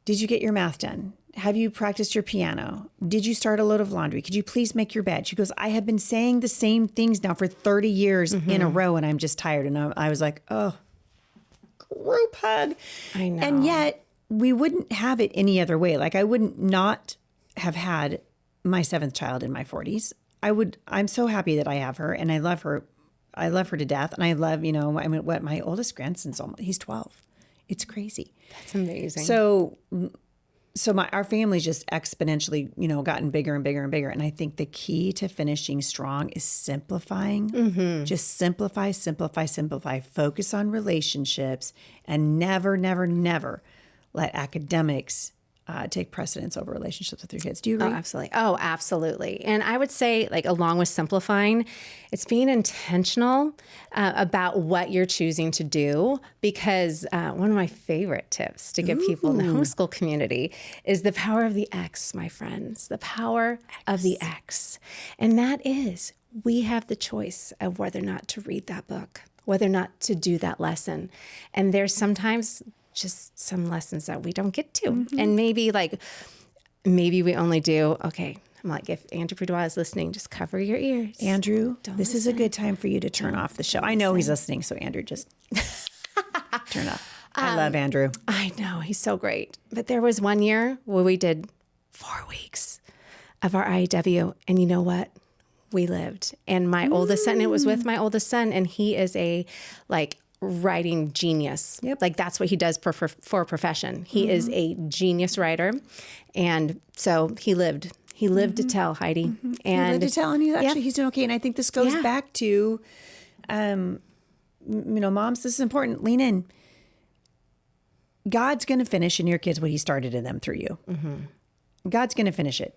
S1: did you get your math done? Have you practiced your piano? Did you start a load of laundry? Could you please make your bed? She goes, I have been saying the same things now for 30 years in a row, and I'm just tired. And I was like, oh, group hug.
S2: I know.
S1: And yet we wouldn't have it any other way. I wouldn't not have had my seventh child in my 40s. I'm so happy that I have her, and I love her. I love her to death. And I love, my oldest grandson's he's 12. It's crazy.
S2: That's amazing.
S1: So our family's just exponentially, gotten bigger and bigger and bigger. And I think the key to finishing strong is simplifying. Just simplify. Focus on relationships, and never, never, never let academics take precedence over relationships with your kids. Do you agree?
S2: Oh, absolutely. And I would say, along with simplifying, it's being intentional about what you're choosing to do, because one of my favorite tips to give people in the homeschool community is the power of the X, my friends, the power of the X. And that is, we have the choice of whether or not to read that book, whether or not to do that lesson. And there's sometimes just some lessons that we don't get to. And maybe we only do, okay, I'm like, if Andrew Purdois is listening, just cover your ears.
S1: Andrew, this is a good time for you to turn off the show. I know he's listening, so Andrew, just turn off. I love Andrew.
S2: I know, he's so great. But there was one year where we did 4 weeks of our IEW, and you know what? We lived. And my oldest son, it was with my oldest son, and he is a writing genius.
S1: Yep.
S2: That's what he does for a profession. He is a genius writer. And so he lived to tell, Heidi. And
S1: he lived to tell, and he's doing okay. And I think this goes back to, moms, this is important. Lean in. God's going to finish in your kids what he started in them through you. God's going to finish it.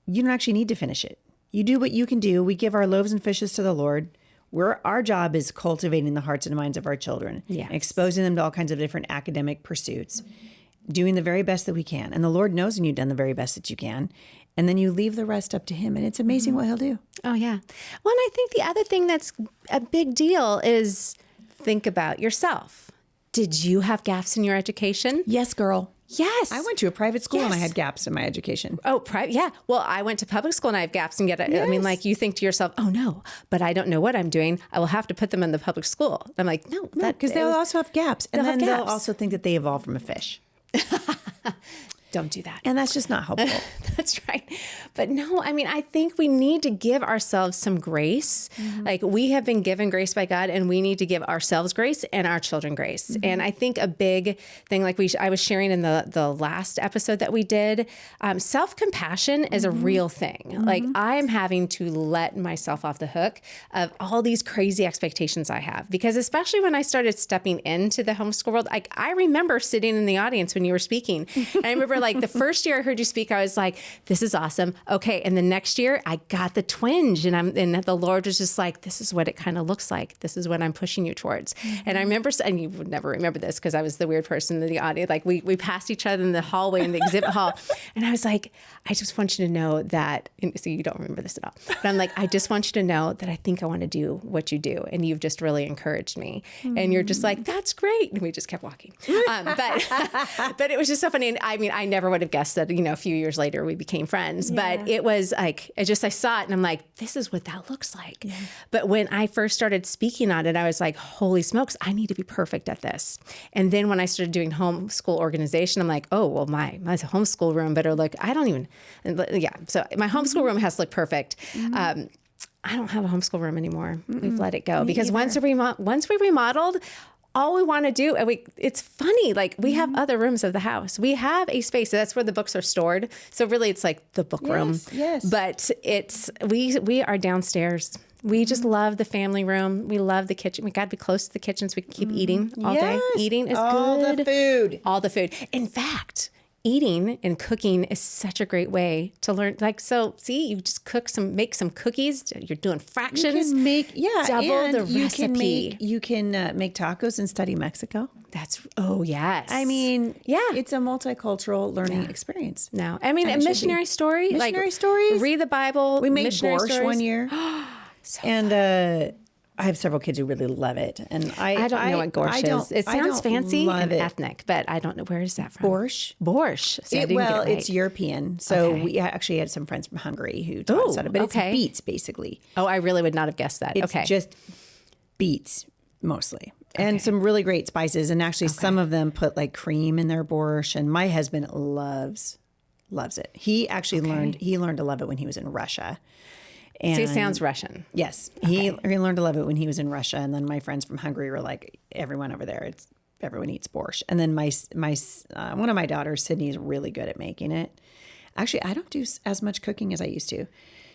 S1: You don't actually need to finish it. You do what you can do. We give our loaves and fishes to the Lord. Our job is cultivating the hearts and minds of our children, exposing them to all kinds of different academic pursuits. doing the very best that we can. And the Lord knows when you've done the very best that you can. And then you leave the rest up to him. And it's amazing what he'll do.
S2: Oh, yeah. Well, and I think the other thing that's a big deal is think about yourself. Did you have gaps in your education?
S1: Yes, girl.
S2: Yes.
S1: I went to a private school and I had gaps in my education.
S2: Oh, private. Yeah. Well, I went to public school and I have gaps, and yet, I mean, like, you think to yourself, oh no, but I don't know what I'm doing. I will have to put them in the public school. I'm like, no,
S1: because they'll also have gaps. And then they'll
S2: gaps.
S1: also think that they evolved from a fish.
S2: Don't do that.
S1: And that's just not helpful.
S2: That's right. But no, I mean, I think we need to give ourselves some grace. Like, we have been given grace by God, and we need to give ourselves grace and our children grace. And I think a big thing, like I was sharing in the last episode that we did, self-compassion is a real thing. Like, I am having to let myself off the hook of all these crazy expectations I have, because especially when I started stepping into the homeschool world, like, I remember sitting in the audience when you were speaking. And I remember, like, the first year I heard you speak, I was like, this is awesome. Okay. And the next year I got the twinge, and the Lord was just like, this is what it kind of looks like. This is what I'm pushing you towards. And I remember, and you would never remember this because I was the weird person in the audience. Like, we passed each other in the hallway in the exhibit hall. And I was like, I just want you to know that, so you don't remember this at all, but I'm like, I just want you to know that I think I want to do what you do. And you've just really encouraged me. And you're just like, that's great. And we just kept walking. But it was just so funny. And I mean, I never would have guessed that, a few years later we became friends, but it was like, I saw it and I'm like, this is what that looks like. Yeah. But when I first started speaking on it, I was like, holy smokes, I need to be perfect at this. And then when I started doing homeschool organization, I'm like, oh, well, my homeschool room better look, so my homeschool room has to look perfect. I don't have a homeschool room anymore. We've let it go because once we remodeled, all we want to do, and it's funny, like, we have other rooms of the house. We have a space, so that's where the books are stored. So really it's like the book room.
S1: Yes.
S2: But we are downstairs. We just love the family room. We love the kitchen. We got to be close to the kitchen so we can keep eating all day. Eating is
S1: all
S2: good.
S1: All the food.
S2: In fact, eating and cooking is such a great way to learn. Like, so see, you just make some cookies. You're doing fractions.
S1: You can make,
S2: double the recipe.
S1: You can make tacos and study Mexico.
S2: Yes.
S1: I mean, it's a multicultural learning experience.
S2: No, I mean, a missionary story.
S1: Missionary stories.
S2: Read the Bible.
S1: We made borscht one year. I have several kids who really love it, and I don't
S2: know what borscht is. It sounds fancy and ethnic, but I don't know, where is that from.
S1: Borscht.
S2: See,
S1: it's European. So we actually had some friends from Hungary who taught us how to, but it's beets basically.
S2: Oh, I really would not have guessed that.
S1: It's just beets mostly, and some really great spices. And actually, some of them put like cream in their borscht. And my husband loves it. He actually learned to love it when he was in Russia. And
S2: so he sounds Russian.
S1: Yes. He learned to love it when he was in Russia. And then my friends from Hungary were like, everyone over there, everyone eats borscht. And then my one of my daughters, Sydney, is really good at making it. Actually, I don't do as much cooking as I used to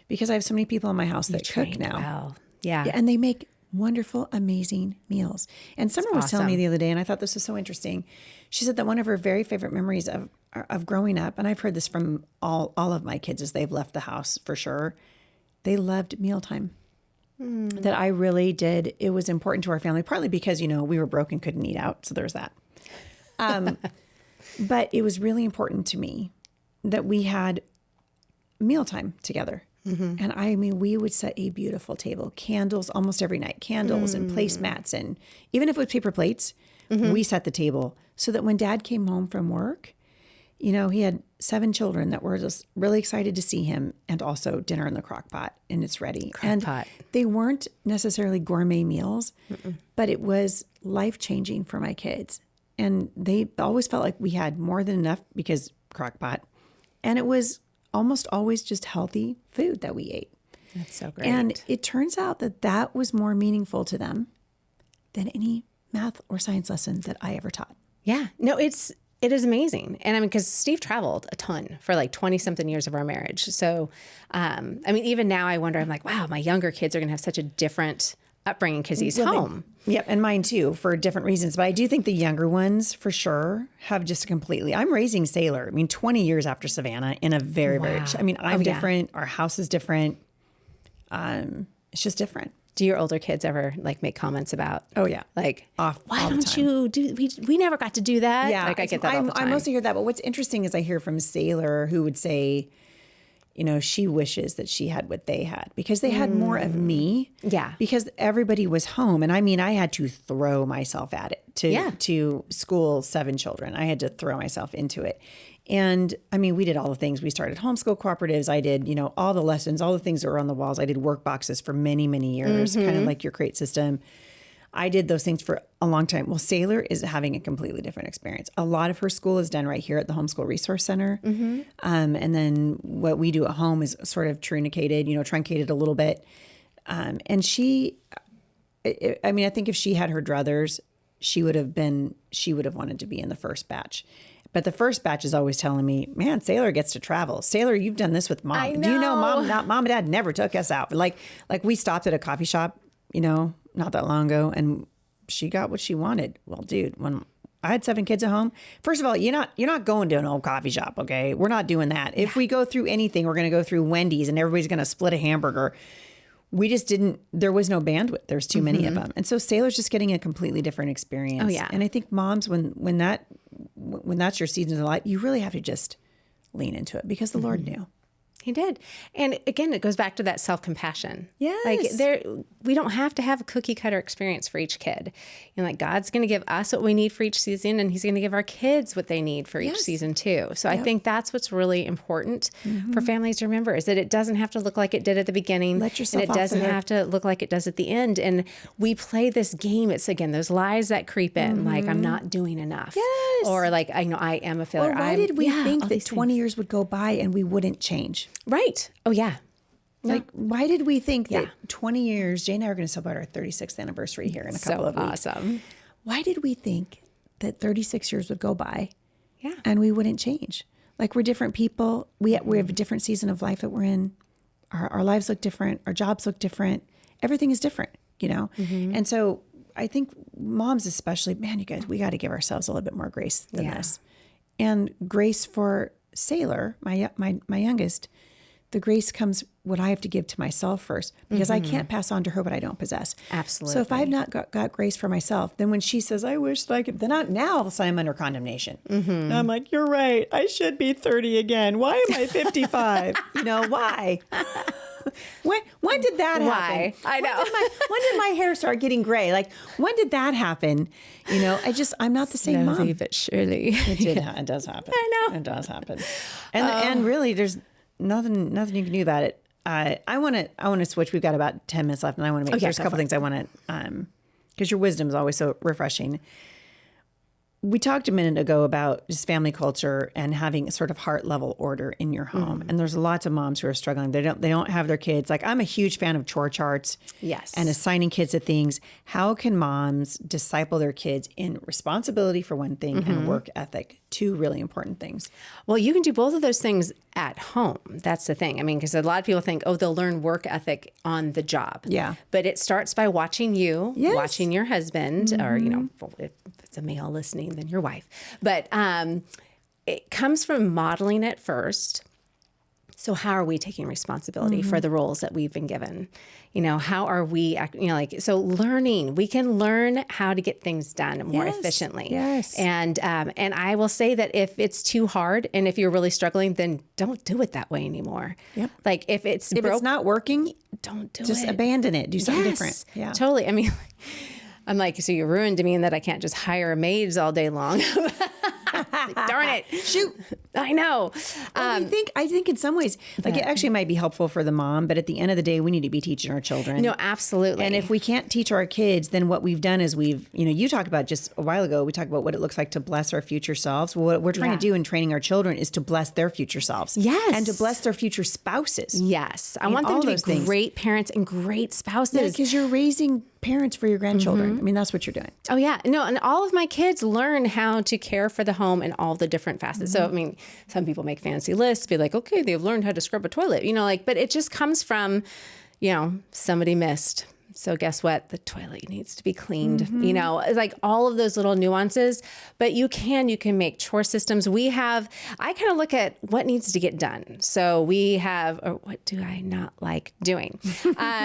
S1: because I have so many people in my house that cook now.
S2: Well. Yeah.
S1: And they make wonderful, amazing meals. And Summer was telling me the other day, and I thought this was so interesting. She said that one of her very favorite memories of growing up, and I've heard this from all of my kids as they've left the house for sure, they loved mealtime. That I really did. It was important to our family, partly because, we were broke and couldn't eat out. So there's that. But it was really important to me that we had mealtime together. And I mean, we would set a beautiful table, candles almost every night, candles and placemats. And even if it was paper plates, we set the table so that when Dad came home from work, he had 7 children that were just really excited to see him, and also dinner in the crock pot, and it's ready. They weren't necessarily gourmet meals, but it was life-changing for my kids. And they always felt like we had more than enough because crock pot. And it was almost always just healthy food that we ate.
S2: That's so great.
S1: And it turns out that was more meaningful to them than any math or science lesson that I ever taught.
S2: Yeah. No, it is amazing. And I mean, because Steve traveled a ton for like 20 something years of our marriage. So, I mean, even now I wonder, I'm like, wow, my younger kids are going to have such a different upbringing because he's home.
S1: Yep. And mine too, for different reasons. But I do think the younger ones for sure have just I'm raising Sailor. I mean, 20 years after Savannah in a very, very, I'm different. Our house is different. It's just different.
S2: Do your older kids ever like make comments about?
S1: Oh yeah.
S2: Like,
S1: Off
S2: why
S1: all the
S2: don't
S1: time.
S2: you do? We never got to do that.
S1: Yeah.
S2: Like I get that all the time.
S1: I mostly hear that. But what's interesting is I hear from Sailor who would say, you know, she wishes that she had what they had because they had more of me.
S2: Yeah.
S1: Because everybody was home. And I mean, I had to throw myself at it to school 7 children. I had to throw myself into it. And I mean, we did all the things. We started homeschool cooperatives. I did, you know, all the lessons, all the things that were on the walls. I did work boxes for many, many years, kind of like your crate system. I did those things for a long time. Well, Sailor is having a completely different experience. A lot of her school is done right here at the Homeschool Resource Center. And then what we do at home is sort of truncated, you know, truncated a little bit. And she, I mean, I think if she had her druthers, she would have wanted to be in the first batch. But the first batch is always telling me, man, Sailor gets to travel. Sailor, you've done this with mom.
S2: I
S1: Do you know mom and dad never took us out. Like we stopped at a coffee shop, you know, not that long ago, and she got what she wanted. Well, dude, when I had 7 kids at home, first of all, you're not going to an old coffee shop, okay? We're not doing that. If we go through anything, we're going to go through Wendy's and everybody's going to split a hamburger. We just didn't, there was no bandwidth. There's too many of them. And so Sailor's just getting a completely different experience. Oh,
S2: yeah.
S1: And I think moms, when that's your season of life, you really have to just lean into it because the Lord knew.
S2: He did. And again, it goes back to that self-compassion.
S1: Yes.
S2: Like we don't have to have a cookie cutter experience for each kid. You know, like God's going to give us what we need for each season, and he's going to give our kids what they need for each season too. So I think that's what's really important for families to remember is that it doesn't have to look like it did at the beginning.
S1: Let yourself
S2: and it doesn't have to look like it does at the end. And we play this game. It's again, those lies that creep in, like I'm not doing enough.
S1: Yes.
S2: Or like, I know I am a failure.
S1: Or why did we think
S2: all
S1: that
S2: these
S1: 20
S2: things.
S1: years would go by and we wouldn't change?
S2: Right. Oh yeah.
S1: Like, why did we think that 20 years, Jay and I are going to celebrate our 36th anniversary here in a couple of weeks.
S2: Awesome.
S1: Why did we think that 36 years would go by
S2: Yeah.
S1: and we wouldn't change? Like we're different people. We have a different season of life that we're in. Our lives look different. Our jobs look different. Everything is different, you know? And so I think moms especially, man, you guys, we got to give ourselves a little bit more grace than this. And grace for Sailor, my youngest, the grace comes what I have to give to myself first because I can't pass on to her what I don't possess.
S2: Absolutely.
S1: So if I've not got grace for myself, then when she says, I wish that I could, then now all of a sudden I'm under condemnation. And I'm like, you're right. I should be 30 again. Why am I 55? You know, why? When did that happen?
S2: Why? I know.
S1: When did my hair start getting gray? Like, when did that happen? You know, I'm not the same mom.
S2: Slowly but surely.
S1: It does happen.
S2: I know.
S1: It does happen. And really, there's nothing you can do about it. I want to switch. We've got about 10 minutes left, and I want to make there's a couple things I want to because your wisdom is always so refreshing. We talked a minute ago about just family culture and having a sort of heart level order in your home. And there's lots of moms who are struggling. They don't have their kids. Like I'm a huge fan of chore charts.
S2: Yes.
S1: And assigning kids to things. How can moms disciple their kids in responsibility for one thing and work ethic? 2 really important things.
S2: Well, you can do both of those things at home. That's the thing. I mean, because a lot of people think, oh, they'll learn work ethic on the job.
S1: Yeah.
S2: But it starts by watching you, watching your husband, or, you know, if it's a male listening, then your wife. But it comes from modeling it first. So how are we taking responsibility for the roles that we've been given? You know, how are we, you know, like, so learning, we can learn how to get things done more efficiently.
S1: Yes.
S2: And I will say that if it's too hard and if you're really struggling, then don't do it that way anymore.
S1: Yep.
S2: Like if it's
S1: not working,
S2: don't do it.
S1: just abandon it. Do something different. Yeah.
S2: Totally. I mean, I'm like, so you ruined me in that I can't just hire maids all day long. Darn it.
S1: Shoot.
S2: I know.
S1: I think in some ways, like it actually might be helpful for the mom, but at the end of the day, we need to be teaching our children.
S2: No, absolutely.
S1: And if we can't teach our kids, then what we've done is you talked about just a while ago, we talked about what it looks like to bless our future selves. Well, what we're trying to do in training our children is to bless their future selves.
S2: Yes.
S1: And to bless their future spouses.
S2: Yes. I want them to be great parents and great spouses.
S1: Because you're raising parents for your grandchildren. I mean, that's what you're doing.
S2: Oh, yeah. No, and all of my kids learn how to care for the home in all the different facets. So, I mean, some people make fancy lists, be like, okay, they've learned how to scrub a toilet, you know, like, but it just comes from, you know, somebody missed. So guess what? The toilet needs to be cleaned, you know, like all of those little nuances, but you can make chore systems. I kind of look at what needs to get done. So we have, or what do I not like doing?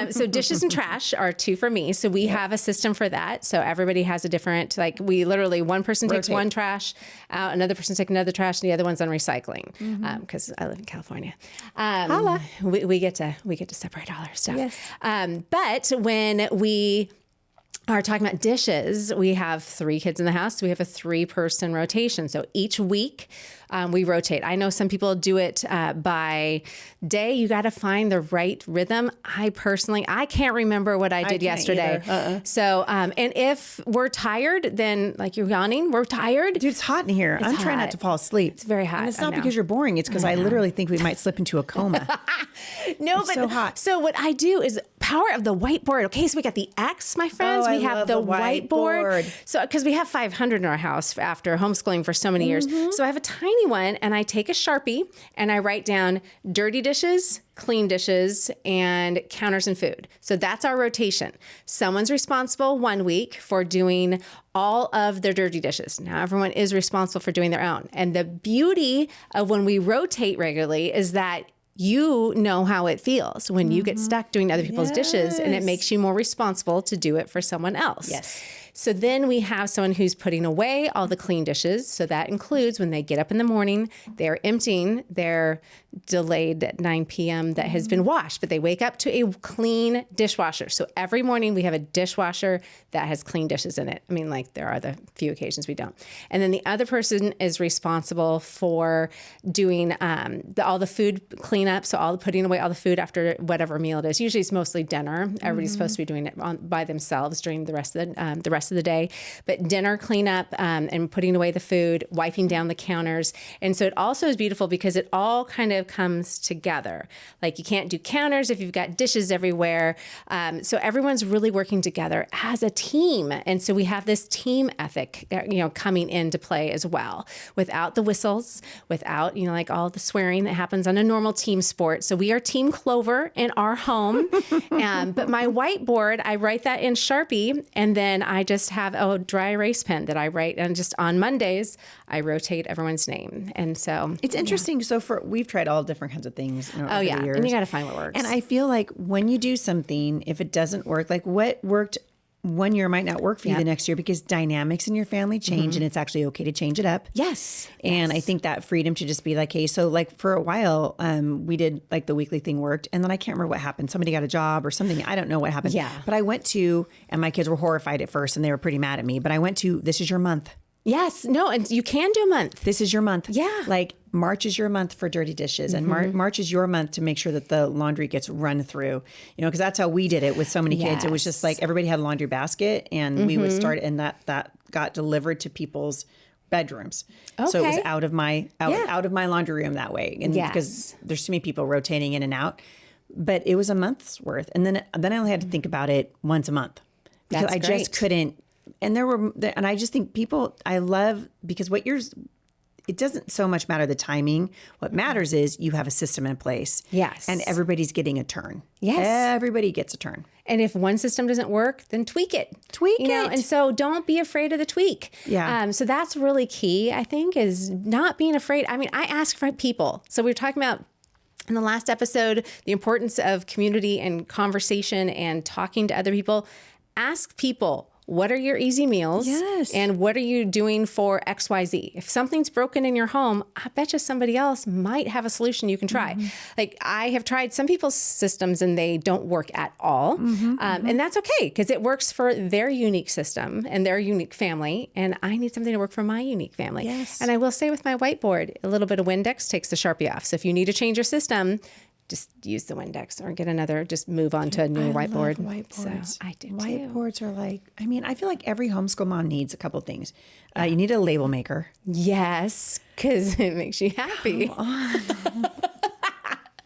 S2: So dishes and trash are two for me. So we have a system for that. So everybody has a different, like we literally, one person takes one trash out, another person takes another trash, and the other one's on recycling. Because I live in California. We get to separate all our stuff.
S1: Yes.
S2: But when we are talking about dishes, we have 3 kids in the house. So we have a 3-person rotation. So each week we rotate. I know some people do it by day. You got to find the right rhythm. I can't remember what I did yesterday. So, and if we're tired, then like you're yawning, we're tired.
S1: Dude, it's hot in here. I'm trying not to fall asleep.
S2: It's very hot.
S1: And it's not because you're boring. It's because I literally think we might slip into a coma.
S2: No,
S1: it's so hot.
S2: So what I do is power of the whiteboard. Okay, so we got the X, my friends. We have the whiteboard. So because we have 500 in our house after homeschooling for so many years. So I have a tiny one, and I take a Sharpie and I write down dirty dishes, clean dishes, and counters and food. So that's our rotation. Someone's responsible one week for doing all of their dirty dishes. Now everyone is responsible for doing their own. And the beauty of when we rotate regularly is that you know how it feels when you get stuck doing other people's dishes, and it makes you more responsible to do it for someone else.
S1: Yes.
S2: So then we have someone who's putting away all the clean dishes. So that includes when they get up in the morning, they're emptying their delayed at 9 p.m. that has been washed, but they wake up to a clean dishwasher. So every morning we have a dishwasher that has clean dishes in it. I mean, like there are the few occasions we don't. And then the other person is responsible for doing all the food cleanup. So putting away all the food after whatever meal it is. Usually it's mostly dinner. Everybody's supposed to be doing it by themselves during the rest of the day. But dinner cleanup and putting away the food, wiping down the counters. And so it also is beautiful because it all kind of comes together. Like you can't do counters if you've got dishes everywhere. So everyone's really working together as a team. And so we have this team ethic, coming into play as well, without the whistles, without, like all the swearing that happens on a normal team sport. So we are Team Clover in our home. But my whiteboard, I write that in Sharpie, and then I just have a dry erase pen that I write. And just on Mondays, I rotate everyone's name. And so
S1: it's interesting. So we've tried all different kinds of things. Over the years.
S2: And you got to find what works.
S1: And I feel like when you do something, if it doesn't work, like what worked one year might not work for you the next year, because dynamics in your family change, and it's actually okay to change it up.
S2: Yes.
S1: And I think that freedom to just be like, hey, so like for a while, we did like the weekly thing worked. And then I can't remember what happened. Somebody got a job or something. I don't know what happened.
S2: Yeah.
S1: But I went to, and my kids were horrified at first and they were pretty mad at me, but I went to, this is your month.
S2: Yes. No, and you can do a month.
S1: This is your month.
S2: Yeah.
S1: Like March is your month for dirty dishes, and March is your month to make sure that the laundry gets run through, because that's how we did it with so many kids. It was just like everybody had a laundry basket, and we would start, and that got delivered to people's bedrooms. Okay. So it was out of my laundry room that way. And because there's too many people rotating in and out, but it was a month's worth. And then I only had to think about it once a month because I just couldn't. And and I just think I love, because it doesn't so much matter the timing. What matters is you have a system in place.
S2: Yes.
S1: And everybody's getting a turn.
S2: Yes.
S1: Everybody gets a turn.
S2: And if one system doesn't work, then tweak it. And so don't be afraid of the tweak.
S1: Yeah.
S2: So that's really key, I think, is not being afraid. I mean, I ask for people. So we were talking about in the last episode, the importance of community and conversation and talking to other people. Ask people, what are your easy meals?
S1: Yes.
S2: And what are you doing for XYZ? If something's broken in your home, I bet you somebody else might have a solution you can try. Like I have tried some people's systems and they don't work at all. And that's okay, because it works for their unique system and their unique family. And I need something to work for my unique family.
S1: Yes.
S2: And I will say with my whiteboard, a little bit of Windex takes the Sharpie off. So if you need to change your system, just use the Windex or get another, just move on to a new whiteboard.
S1: Whiteboards.
S2: So I do too.
S1: Whiteboards are like, I feel like every homeschool mom needs a couple things. You need a label maker.
S2: Yes, because it makes you happy.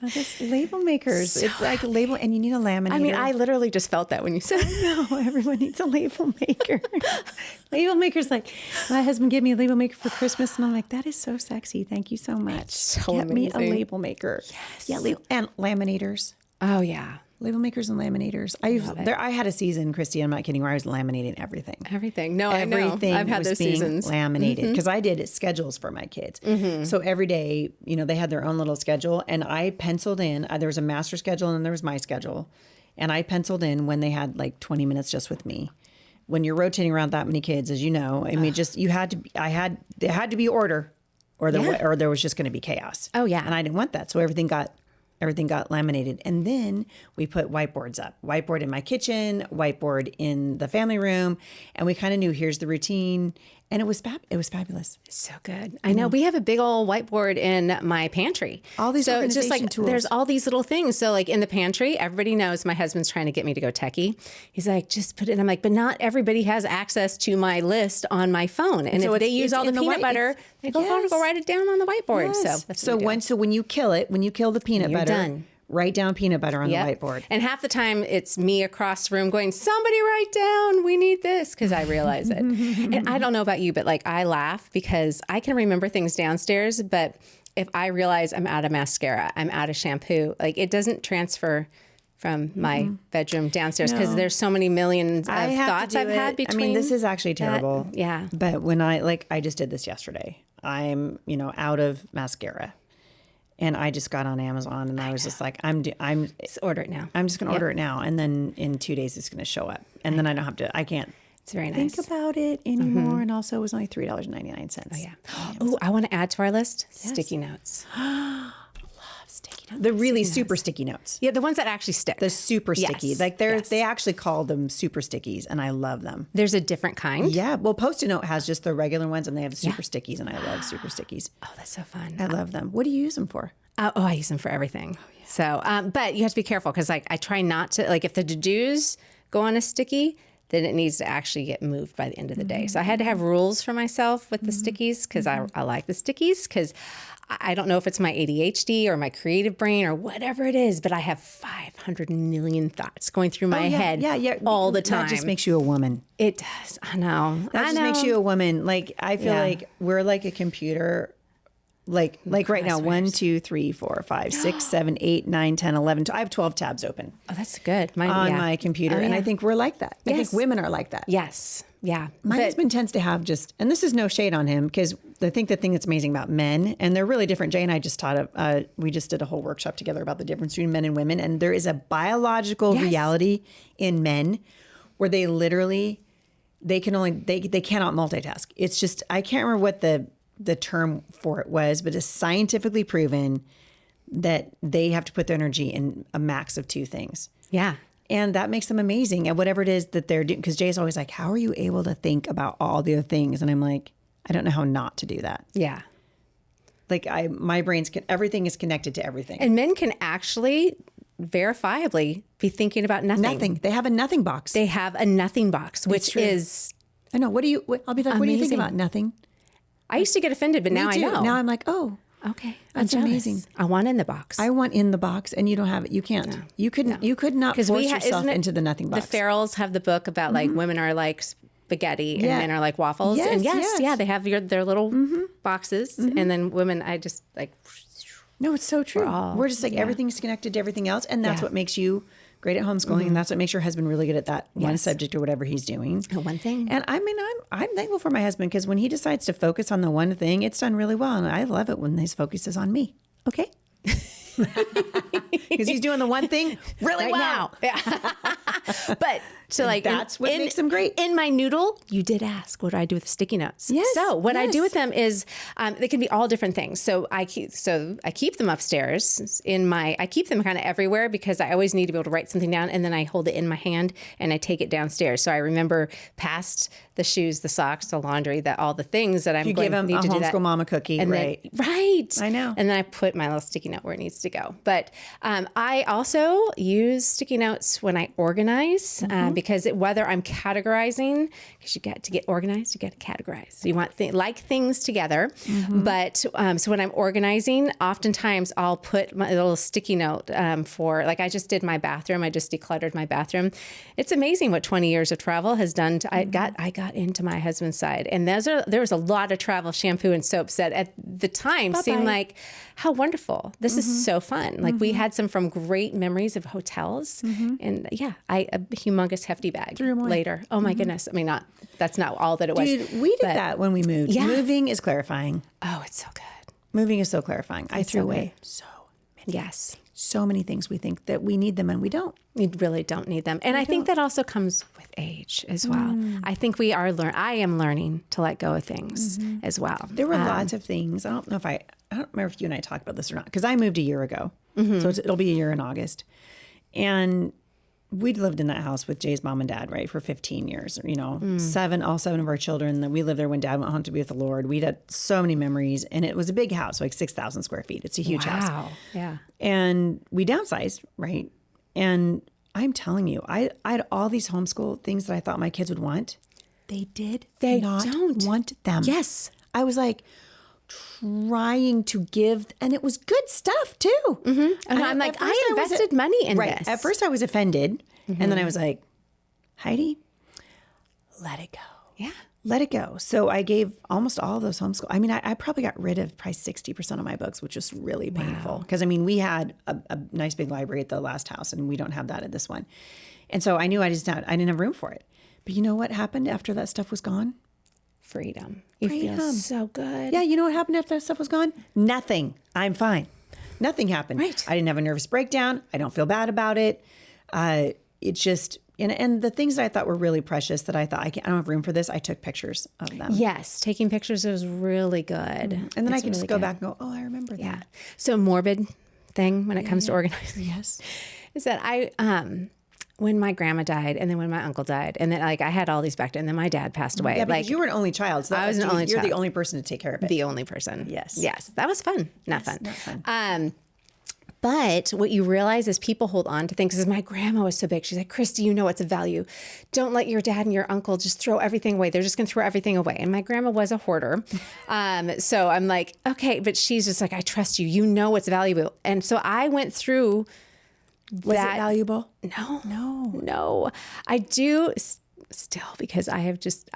S1: Just label makers. It's like a label, and you need a laminator.
S2: I mean, I literally just felt that when you said it.
S1: No, everyone needs a label maker. Label maker's like, my husband gave me a label maker for Christmas, and I'm like, that is so sexy. Thank you so much.
S2: So
S1: Get me
S2: amazing.
S1: a label maker.
S2: Yes.
S1: Yeah, and laminators.
S2: Oh, yeah.
S1: Label makers and laminators. I had a season, Kristi, I'm not kidding, where I was laminating everything.
S2: Everything. No, I know.
S1: Everything
S2: I've had
S1: was
S2: those
S1: being
S2: seasons.
S1: laminated because I did schedules for my kids. So every day, they had their own little schedule, and I penciled in. There was a master schedule, and then there was my schedule, and I penciled in when they had like 20 minutes just with me. When you're rotating around that many kids, as you know, I mean, there had to be order, or there was just going to be chaos.
S2: Oh yeah,
S1: and I didn't want that, so everything got laminated. And then we put whiteboards up. Whiteboard in my kitchen, whiteboard in the family room. And we kind of knew, here's the routine. And it was fabulous.
S2: So good. I know we have a big old whiteboard in my pantry.
S1: All these organization tools.
S2: There's all these little things. So like in the pantry, everybody knows my husband's trying to get me to go techie. He's like, just put it. And I'm like, but not everybody has access to my list on my phone. And if they use all the peanut butter, they go write it down on the whiteboard.
S1: Yes. So when you kill the peanut butter,
S2: done.
S1: Write down peanut butter on the whiteboard.
S2: And half the time it's me across the room going, somebody write down, we need this, because I realize it. And I don't know about you, but like I laugh because I can remember things downstairs, but if I realize I'm out of mascara, I'm out of shampoo, like it doesn't transfer from my bedroom downstairs because there's so many millions of thoughts I've had between.
S1: I mean, this is actually terrible.
S2: Yeah.
S1: But when I just did this yesterday. I'm, out of mascara. And I just got on Amazon and I was just like,
S2: just order it now.
S1: I'm just going to order it now. And then in 2 days, it's going to show up. And then I can't
S2: it's very nice.
S1: think about it anymore. And also it was only $3.99.
S2: Oh, yeah. Oh, I want to add to our list sticky notes.
S1: Sticky notes. The really super sticky notes.
S2: Yeah, the ones that actually stick.
S1: The super sticky. Like they actually call them super stickies, and I love them.
S2: There's a different kind.
S1: Yeah. Well, Post-it Note has just the regular ones, and they have super stickies, and I love super stickies.
S2: Oh, that's so fun.
S1: I love them. What do you use them for?
S2: I use them for everything. Oh, yeah. So, but you have to be careful because like I try not to, like if the to-dos go on a sticky, then it needs to actually get moved by the end of the day. So I had to have rules for myself with the stickies because I like the stickies because I don't know if it's my ADHD or my creative brain or whatever it is, but I have 500 million thoughts going through my head all the time.
S1: That just makes you a woman.
S2: It does. I know.
S1: That just makes you a woman. Like, I feel like we're like a computer. Like right now, 1, 2, 3, 4, 5, 6, 7, 8, 9, 10, 11. I have 12 tabs open.
S2: Oh, that's good. Mine,
S1: on my computer. And I think we're like that. I think women are like that.
S2: Yes. Yeah.
S1: My husband tends to have and this is no shade on him, because I think the thing that's amazing about men, and they're really different. Jay and I just we just did a whole workshop together about the difference between men and women. And there is a biological reality in men where they literally, they cannot multitask. It's just, I can't remember what the term for it was, but it's scientifically proven that they have to put their energy in a max of 2 things.
S2: Yeah.
S1: And that makes them amazing at whatever it is that they're doing. Because Jay's always like, how are you able to think about all the other things? And I'm like, I don't know how not to do that.
S2: Yeah.
S1: Like my everything is connected to everything.
S2: And men can actually verifiably be thinking about nothing.
S1: Nothing. They have a nothing box.
S2: They have a nothing box, which is...
S1: I know. I'll be like,
S2: amazing.
S1: What do you think about nothing?
S2: I used to get offended, but now I know.
S1: Now I'm like, oh,
S2: okay,
S1: that's amazing.
S2: I want in the box.
S1: I want in the box, and you don't have it. You can't. No. You could not force yourself into the nothing box.
S2: The Farrells have the book about like women are like spaghetti and men are like waffles.
S1: Yes,
S2: and
S1: yes.
S2: They have their little boxes, and then women, I just like.
S1: No, it's so true. We're just like everything's connected to everything else, and that's what makes you great at homeschooling, and that's what makes your husband really good at that one subject or whatever he's doing.
S2: One thing.
S1: And I mean, I'm thankful for my husband, because when he decides to focus on the one thing, it's done really well, and I love it when his focus is on me. Okay. Because he's doing the one thing really well.
S2: Yeah. But so like
S1: that's what makes them great.
S2: In my noodle, you did ask, what do I do with the sticky notes?
S1: Yes.
S2: So what I do with them is they can be all different things. So I keep them upstairs I keep them kind of everywhere because I always need to be able to write something down, and then I hold it in my hand and I take it downstairs. So I remember past the shoes, the socks, the laundry, all the things that I'm going to need to do. You give them a homeschool
S1: mama cookie, right?
S2: Right.
S1: I know.
S2: And then I put my little sticky note where it needs to go. But I also use sticky notes when I organize because whether I'm categorizing, because you got to get organized, you got to categorize. You want things together. But so when I'm organizing, oftentimes I'll put my little sticky note for, like I just did my bathroom. I just decluttered my bathroom. It's amazing what 20 years of travel has done. I got into my husband's side, and there was a lot of travel shampoo and soaps that at the time seemed like, how wonderful. This is so fun. Like we had some from great memories of hotels, and a humongous hefty bag later. Oh my goodness. I mean, that's not all that it was.
S1: Dude, we did that when we moved.
S2: Yeah.
S1: Moving is clarifying.
S2: Oh, it's so good.
S1: Moving is so clarifying. I threw away so many things we think that we need them and we don't.
S2: We really don't need them. And I think that also comes with age as well. I think I am learning to let go of things as well.
S1: There were lots of things. I don't remember if you and I talked about this or not, because I moved a year ago. So it'll be a year in August. And we'd lived in that house with Jay's mom and dad, right, for 15 years, all seven of our children. We lived there when dad went home to be with the Lord. We had so many memories, and it was a big house, like 6,000 square feet. It's a huge house.
S2: Wow. Yeah.
S1: And we downsized, right? And I'm telling you, I had all these homeschool things that I thought my kids would want. They don't want them.
S2: Yes.
S1: I was like trying to give, and it was good stuff too.
S2: And I'm like, I invested money in this.
S1: At first I was offended, and then I was like, Heidi, let it go.
S2: Yeah.
S1: Let it go. So I gave almost all of those homeschool. I mean, I probably got rid of probably 60% of my books, which was really painful. Because I mean, we had a nice big library at the last house, and we don't have that at this one. And so I knew I didn't have room for it. But you know what happened after that stuff was gone?
S2: Freedom. You feel so good.
S1: Yeah, you know what happened after that stuff was gone? Nothing. I'm fine. Nothing happened.
S2: Right.
S1: I didn't have a nervous breakdown. I don't feel bad about it. It's just, and the things that I thought were really precious that I thought, I don't have room for this, I took pictures of them.
S2: Yes, taking pictures was really good.
S1: And then I can just go back and go, oh, I remember that.
S2: Yeah. So morbid thing when it comes to organizing.
S1: Yes.
S2: Is that when my grandma died, and then when my uncle died, and then I had all these back to, and then my dad passed away.
S1: Yeah, because you were an only child. So
S2: I was an only child.
S1: You're the only person to take care of it.
S2: The only person.
S1: Yes.
S2: Yes. That was fun. Not fun.
S1: Not fun.
S2: But what you realize is people hold on to things. Because my grandma was so big. She's like, Kristi, you know what's a value. Don't let your dad and your uncle just throw everything away. They're just going to throw everything away. And my grandma was a hoarder. So I'm like, okay. But she's just like, I trust you. You know what's valuable. And so I went through
S1: Was it valuable?
S2: No. I do still, because I have just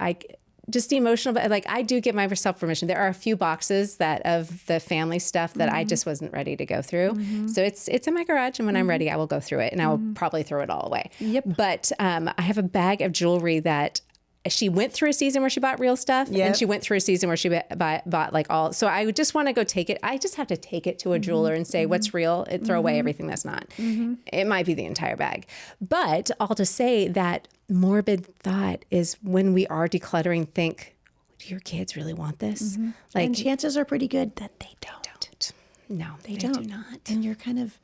S2: emotional, but like I do give myself permission. There are a few boxes that of the family stuff that I just wasn't ready to go through. So it's in my garage, and when I'm ready, I will go through it, and I will probably throw it all away.
S1: Yep.
S2: But I have a bag of jewelry that she went through a season where she bought real stuff, and she went through a season where she bought like all. So I would just want to go take it. I just have to take it to a jeweler and say, what's real? Throw away everything that's not. It might be the entire bag. But all to say that morbid thought is when we are decluttering, think, do your kids really want this? Like,
S1: and chances are pretty good that they don't.
S2: No, they
S1: do not. And you're kind of,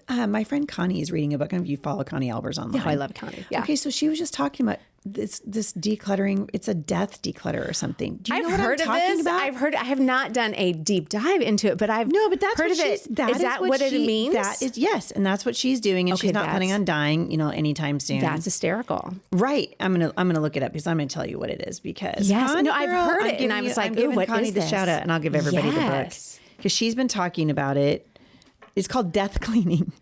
S1: my friend Connie is reading a book. I don't know if you follow Connie Albers online.
S2: Oh, I love Connie. Yeah.
S1: Okay, so she was just talking about this decluttering. It's a death declutter or something. Do you know what
S2: heard
S1: I'm
S2: of
S1: talking
S2: this.
S1: about?
S2: I've heard. I have not done a deep dive into it, but I've
S1: that's
S2: heard
S1: what
S2: of it. Is that what it means?
S1: That is, yes, and that's what she's doing, and she's not planning on dying, anytime soon.
S2: That's hysterical.
S1: Right. I'm gonna look it up because I'm gonna tell you what it is because
S2: Connie, I've heard it, and I was like,
S1: ooh, what
S2: Connie
S1: is this? Shout out, and I'll give everybody the book because she's been talking about it. It's called death cleaning.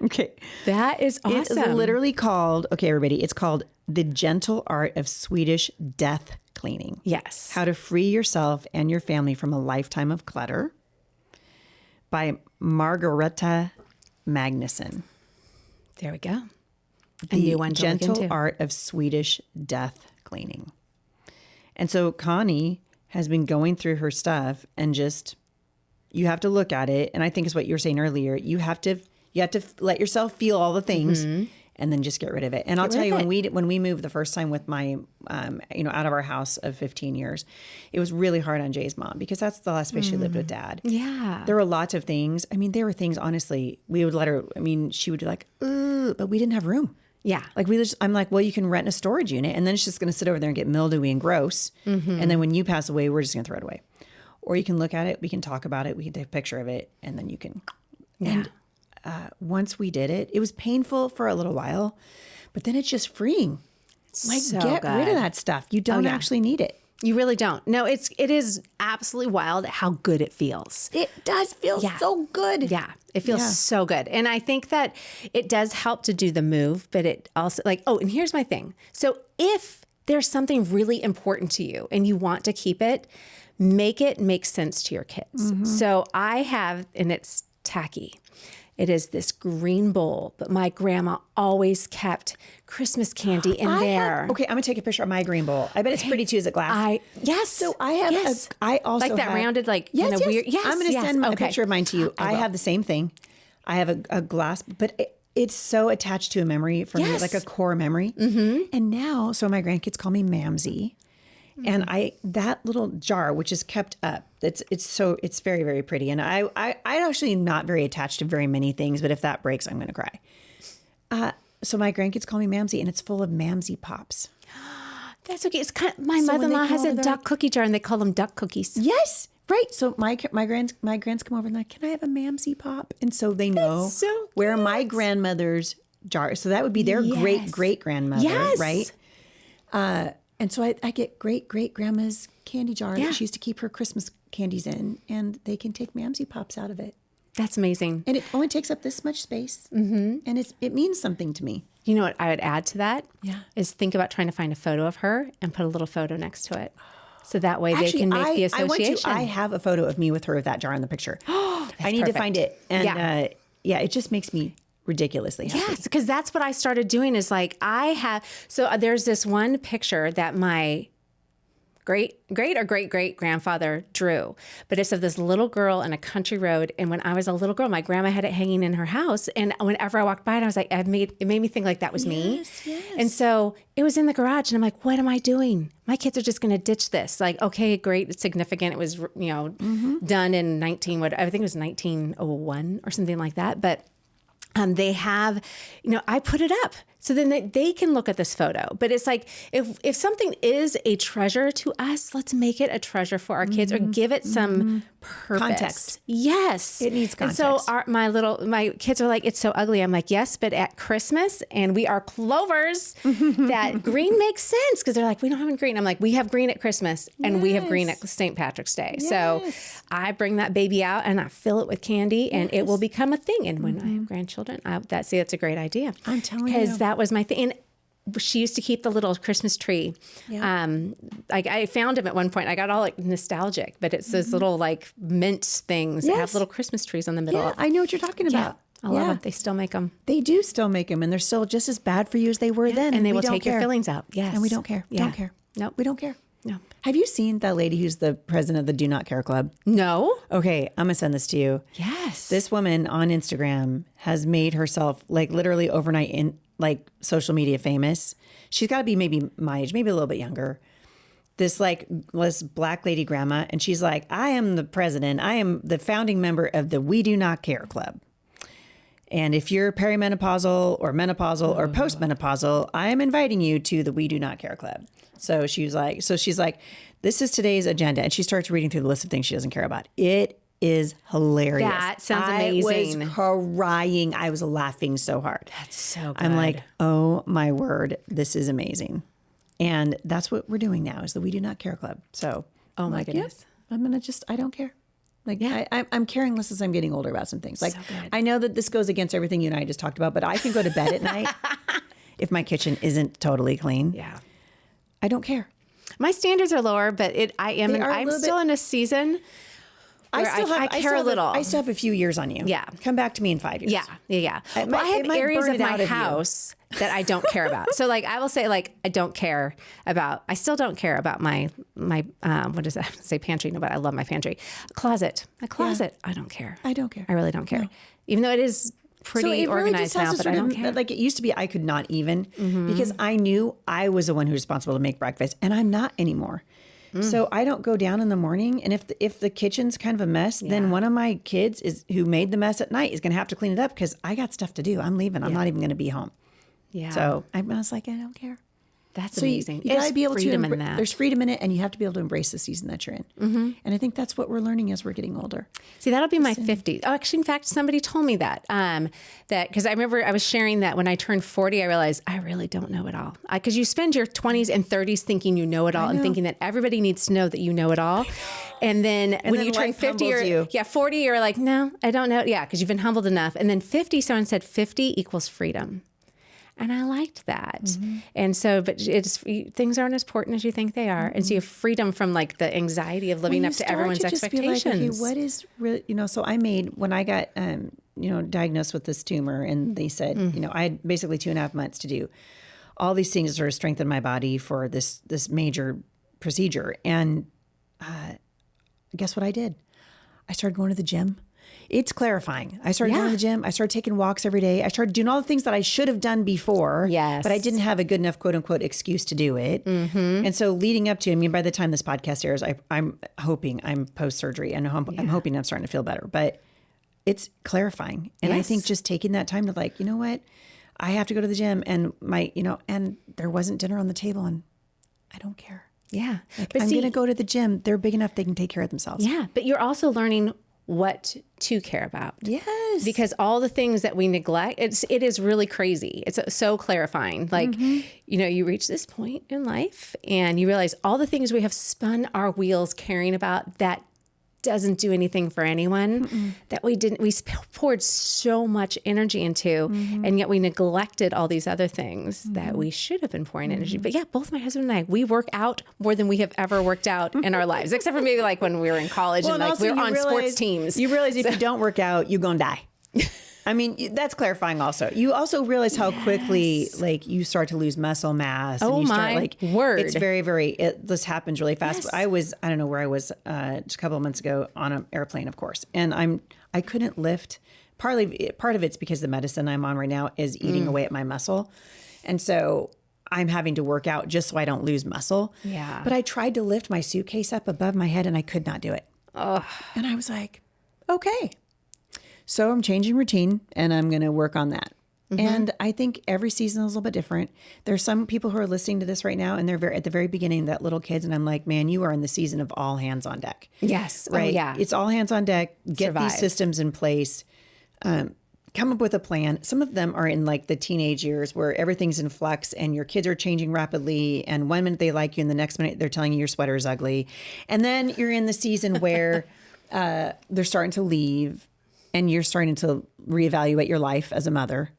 S1: Okay.
S2: That is awesome.
S1: It is literally called, okay, everybody, it's called The Gentle Art of Swedish Death Cleaning.
S2: Yes.
S1: How to Free Yourself and Your Family from a Lifetime of Clutter by Margareta Magnusson.
S2: There we go.
S1: A new one to look into. Gentle Art of Swedish Death Cleaning. And so Connie has been going through her stuff and just, you have to look at it. And I think it's what you were saying earlier. You have to let yourself feel all the things and then just get rid of it. And I'll tell you, when we moved the first time with my, out of our house of 15 years, it was really hard on Jay's mom because that's the last place she lived with dad.
S2: Yeah.
S1: There were lots of things. I mean, there were things, honestly, we would let her, she would be like, but we didn't have room.
S2: Yeah.
S1: Like I'm like, well, you can rent a storage unit and then it's just going to sit over there and get mildewy and gross. And then when you pass away, we're just going to throw it away. Or you can look at it. We can talk about it. We can take a picture of it and then you can.
S2: Yeah.
S1: And once we did it, it was painful for a little while, but then it's just freeing. Like,
S2: So
S1: get rid of that stuff. You don't actually need it.
S2: You really don't. No, it is absolutely wild how good it feels.
S1: It does feel so good.
S2: Yeah, it feels so good. And I think that it does help to do the move, but it also and here's my thing. So if there's something really important to you and you want to keep it, make it make sense to your kids.
S1: Mm-hmm.
S2: So I have, and it's tacky. It is this green bowl, but my grandma always kept Christmas candy in there.
S1: Okay, I'm gonna take a picture of my green bowl. I bet it's pretty too. Is it glass?
S2: Yes.
S1: So I have. I also
S2: like that
S1: have,
S2: rounded, like kind of weird. Yes.
S1: I'm gonna send a
S2: Okay.
S1: picture of mine to you. I have the same thing. I have a glass, but it's so attached to a memory for me, like a core memory. Mm-hmm. And now, so my grandkids call me Mamsie. And that little jar, which is kept up, it's very, very pretty. And I'm actually not very attached to very many things, but if that breaks, I'm going to cry. So my grandkids call me Mamsie, and it's full of Mamsie Pops.
S2: That's okay. It's kind of, my mother-in-law has a duck cookie jar, and they call them duck cookies.
S1: Yes, right. So my grands come over and like, can I have a Mamsie Pop? And so they know where my grandmother's jar. So that would be their great grandmother, right? And so I get great grandma's candy jar that she used to keep her Christmas candies in, and they can take Mamsie Pops out of it.
S2: That's amazing.
S1: And it only takes up this much space, and it means something to me.
S2: You know what I would add to that?
S1: Yeah.
S2: Is think about trying to find a photo of her and put a little photo next to it. So that way they can make the association.
S1: I have a photo of me with her with that jar in the picture. I need to find it. And it just makes me ridiculously happy.
S2: Yes, because that's what I started doing is like there's this one picture that my great grandfather drew, but it's of this little girl in a country road. And when I was a little girl, my grandma had it hanging in her house. And whenever I walked by it, I was like, it made me think like that was me.
S1: Yes.
S2: And so it was in the garage and I'm like, what am I doing? My kids are just going to ditch this. Like, okay, great. It's significant. It was, done in I think it was 1901 or something like that. But they have, I put it up so then they can look at this photo. But it's like, if something is a treasure to us, let's make it a treasure for our kids or give it some purpose.
S1: Context.
S2: Yes.
S1: It needs context.
S2: And so my kids are like, it's so ugly. I'm like, yes, but at Christmas, and we are Clovers, that green makes sense because they're like, we don't have green. I'm like, we have green at Christmas and we have green at St. Patrick's Day.
S1: Yes.
S2: So I bring that baby out and I fill it with candy and it will become a thing. And when I have grandchildren, that's a great idea.
S1: I'm telling you.
S2: Because that was my thing. And she used to keep the little Christmas tree. Yeah. I found him at one point. I got all like nostalgic, but it's those little like mint things that have little Christmas trees on the middle.
S1: Yeah, I know what you're talking about.
S2: I love them. They still make them.
S1: They do still make them, and they're still just as bad for you as they were then.
S2: And they will take your fillings out. Yes.
S1: And we don't care. Don't care.
S2: Nope.
S1: We don't care.
S2: No.
S1: Have you seen that lady who's the president of the Do Not Care Club?
S2: No.
S1: Okay, I'm gonna send this to you.
S2: Yes.
S1: This woman on Instagram has made herself like literally overnight in like social media famous. She's got to be maybe my age, maybe a little bit younger. This black lady grandma, and she's like, I am the president. I am the founding member of the We Do Not Care Club. And if you're perimenopausal or menopausal or postmenopausal, I am inviting you to the We Do Not Care Club. So she's like, this is today's agenda. And she starts reading through the list of things she doesn't care about. It is hilarious.
S2: That sounds amazing.
S1: I was crying. I was laughing so hard.
S2: That's so good.
S1: I'm like, oh my word, this is amazing. And that's what we're doing now is the We Do Not Care Club. So,
S2: oh my goodness.
S1: I'm going to I don't care. Like, I'm caring less as I'm getting older about some things. Like,
S2: so good.
S1: I know that this goes against everything you and I just talked about, but I can go to bed at night if my kitchen isn't totally clean.
S2: Yeah.
S1: I don't care.
S2: My standards are lower, but I'm still in a season where I care a little.
S1: I still have a few years on you.
S2: Yeah.
S1: Come back to me in 5 years.
S2: Yeah.
S1: It
S2: Well, I have areas of my
S1: you.
S2: house that I don't care about. So like I will say like I still don't care about my what does that say, pantry? No, but I love my pantry. Closet. My closet. Yeah. I don't care.
S1: I don't care.
S2: I really don't care. No. Even though it is pretty organized now, but I don't care.
S1: Like it used to be, I could not even because I knew I was the one who was responsible to make breakfast, and I'm not anymore. So I don't go down in the morning, and if the kitchen's kind of a mess, then one of my kids who made the mess at night is going to have to clean it up because I got stuff to do. I'm leaving. I'm not even going to be home.
S2: Yeah.
S1: So I was like, I don't care.
S2: That's
S1: So
S2: amazing.
S1: You gotta be able
S2: freedom
S1: to.
S2: in that.
S1: There's freedom in it, and you have to be able to embrace the season that you're in. And I think that's what we're learning as we're getting older.
S2: See, that'll be my 50s. Oh, actually, in fact, somebody told me that. That because I remember I was sharing that when I turned 40, I realized I really don't know it all. Because you spend your 20s and 30s thinking you know it all and thinking that everybody needs to know that you know it all. And then when
S1: then
S2: you turn
S1: life
S2: 50,
S1: humbles you.
S2: 40, you're like, no, I don't know. Yeah, because you've been humbled enough. And then 50, someone said 50 equals freedom. And I liked that. And so, but things aren't as important as you think they are. And so you have freedom from like the anxiety of living up to everyone's expectations.
S1: Like, okay, what is really, so when I got, diagnosed with this tumor and they said, I had basically 2.5 months to do all these things to sort of strengthen my body for this major procedure. And guess what I did? I started going to the gym. It's clarifying. I started going to the gym. I started taking walks every day. I started doing all the things that I should have done before.
S2: Yes.
S1: But I didn't have a good enough, quote unquote, excuse to do it. And so leading up to, by the time this podcast airs, I'm hoping I'm post-surgery and I'm hoping I'm starting to feel better. But it's clarifying. And I think just taking that time to like, you know what? I have to go to the gym and and there wasn't dinner on the table and I don't care.
S2: Yeah.
S1: Like, I'm going to go to the gym. They're big enough they can take care of themselves.
S2: Yeah. But you're also learning what to care about.
S1: Yes.
S2: Because all the things that we neglect, it is really crazy. It's so clarifying. Like, you reach this point in life and you realize all the things we have spun our wheels caring about that doesn't do anything for anyone, that we poured so much energy into, and yet we neglected all these other things that we should have been pouring energy. But yeah, both my husband and I, we work out more than we have ever worked out in our lives, except for maybe like when we were in college and like we were on sports teams.
S1: You realize if you don't work out, you're going to die. That's clarifying also. You also realize how quickly like you start to lose muscle mass.
S2: Oh,
S1: and you
S2: my
S1: start, like,
S2: word.
S1: It's very, this happens really fast.
S2: Yes.
S1: I don't know where I was just a couple of months ago on an airplane, of course. And I couldn't lift. Part of it's because the medicine I'm on right now is eating away at my muscle. And so I'm having to work out just so I don't lose muscle.
S2: Yeah.
S1: But I tried to lift my suitcase up above my head and I could not do it.
S2: Oh.
S1: And I was like, okay. So I'm changing routine and I'm going to work on that. And I think every season is a little bit different. There's some people who are listening to this right now and they're at the very beginning, that little kids. And I'm like, man, you are in the season of all hands on deck.
S2: Yes.
S1: Right.
S2: Oh, yeah.
S1: It's all hands on deck. Get
S2: Survive.
S1: these systems in place. Come up with a plan. Some of them are in like the teenage years where everything's in flux and your kids are changing rapidly. And one minute they like you and the next minute they're telling you your sweater is ugly. And then you're in the season where they're starting to leave. And you're starting to reevaluate your life as a mother.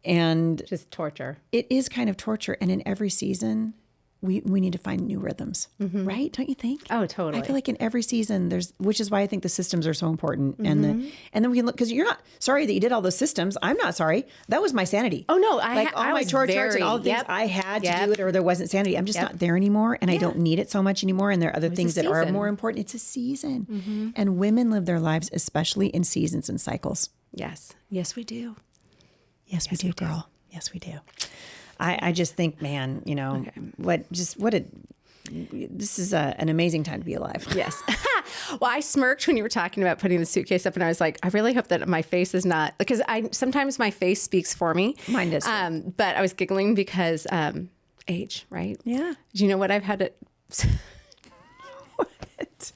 S1: And
S2: Just torture.
S1: it is kind of torture. And in every season, we need to find new rhythms, right? Don't you think?
S2: Oh, totally.
S1: I feel like in every season which is why I think the systems are so important. And then we can look, because you're not sorry that you did all those systems. I'm not sorry. That was my sanity.
S2: Oh, no.
S1: All my chore charts and all the things I had to do it or there wasn't sanity. I'm just not there anymore. And I don't need it so much anymore. And there are other things that are more important. It's a season. And women live their lives, especially in seasons and cycles.
S2: Yes. Yes, we do.
S1: Yes, we do, girl. Yes, we do. I just think, man, this is an amazing time to be alive.
S2: Yes. Well, I smirked when you were talking about putting the suitcase up and I was like, I really hope that my face is not, because sometimes my face speaks for me.
S1: Mine does.
S2: But I was giggling because age, right?
S1: Yeah.
S2: Do you know what I've had to...
S1: What?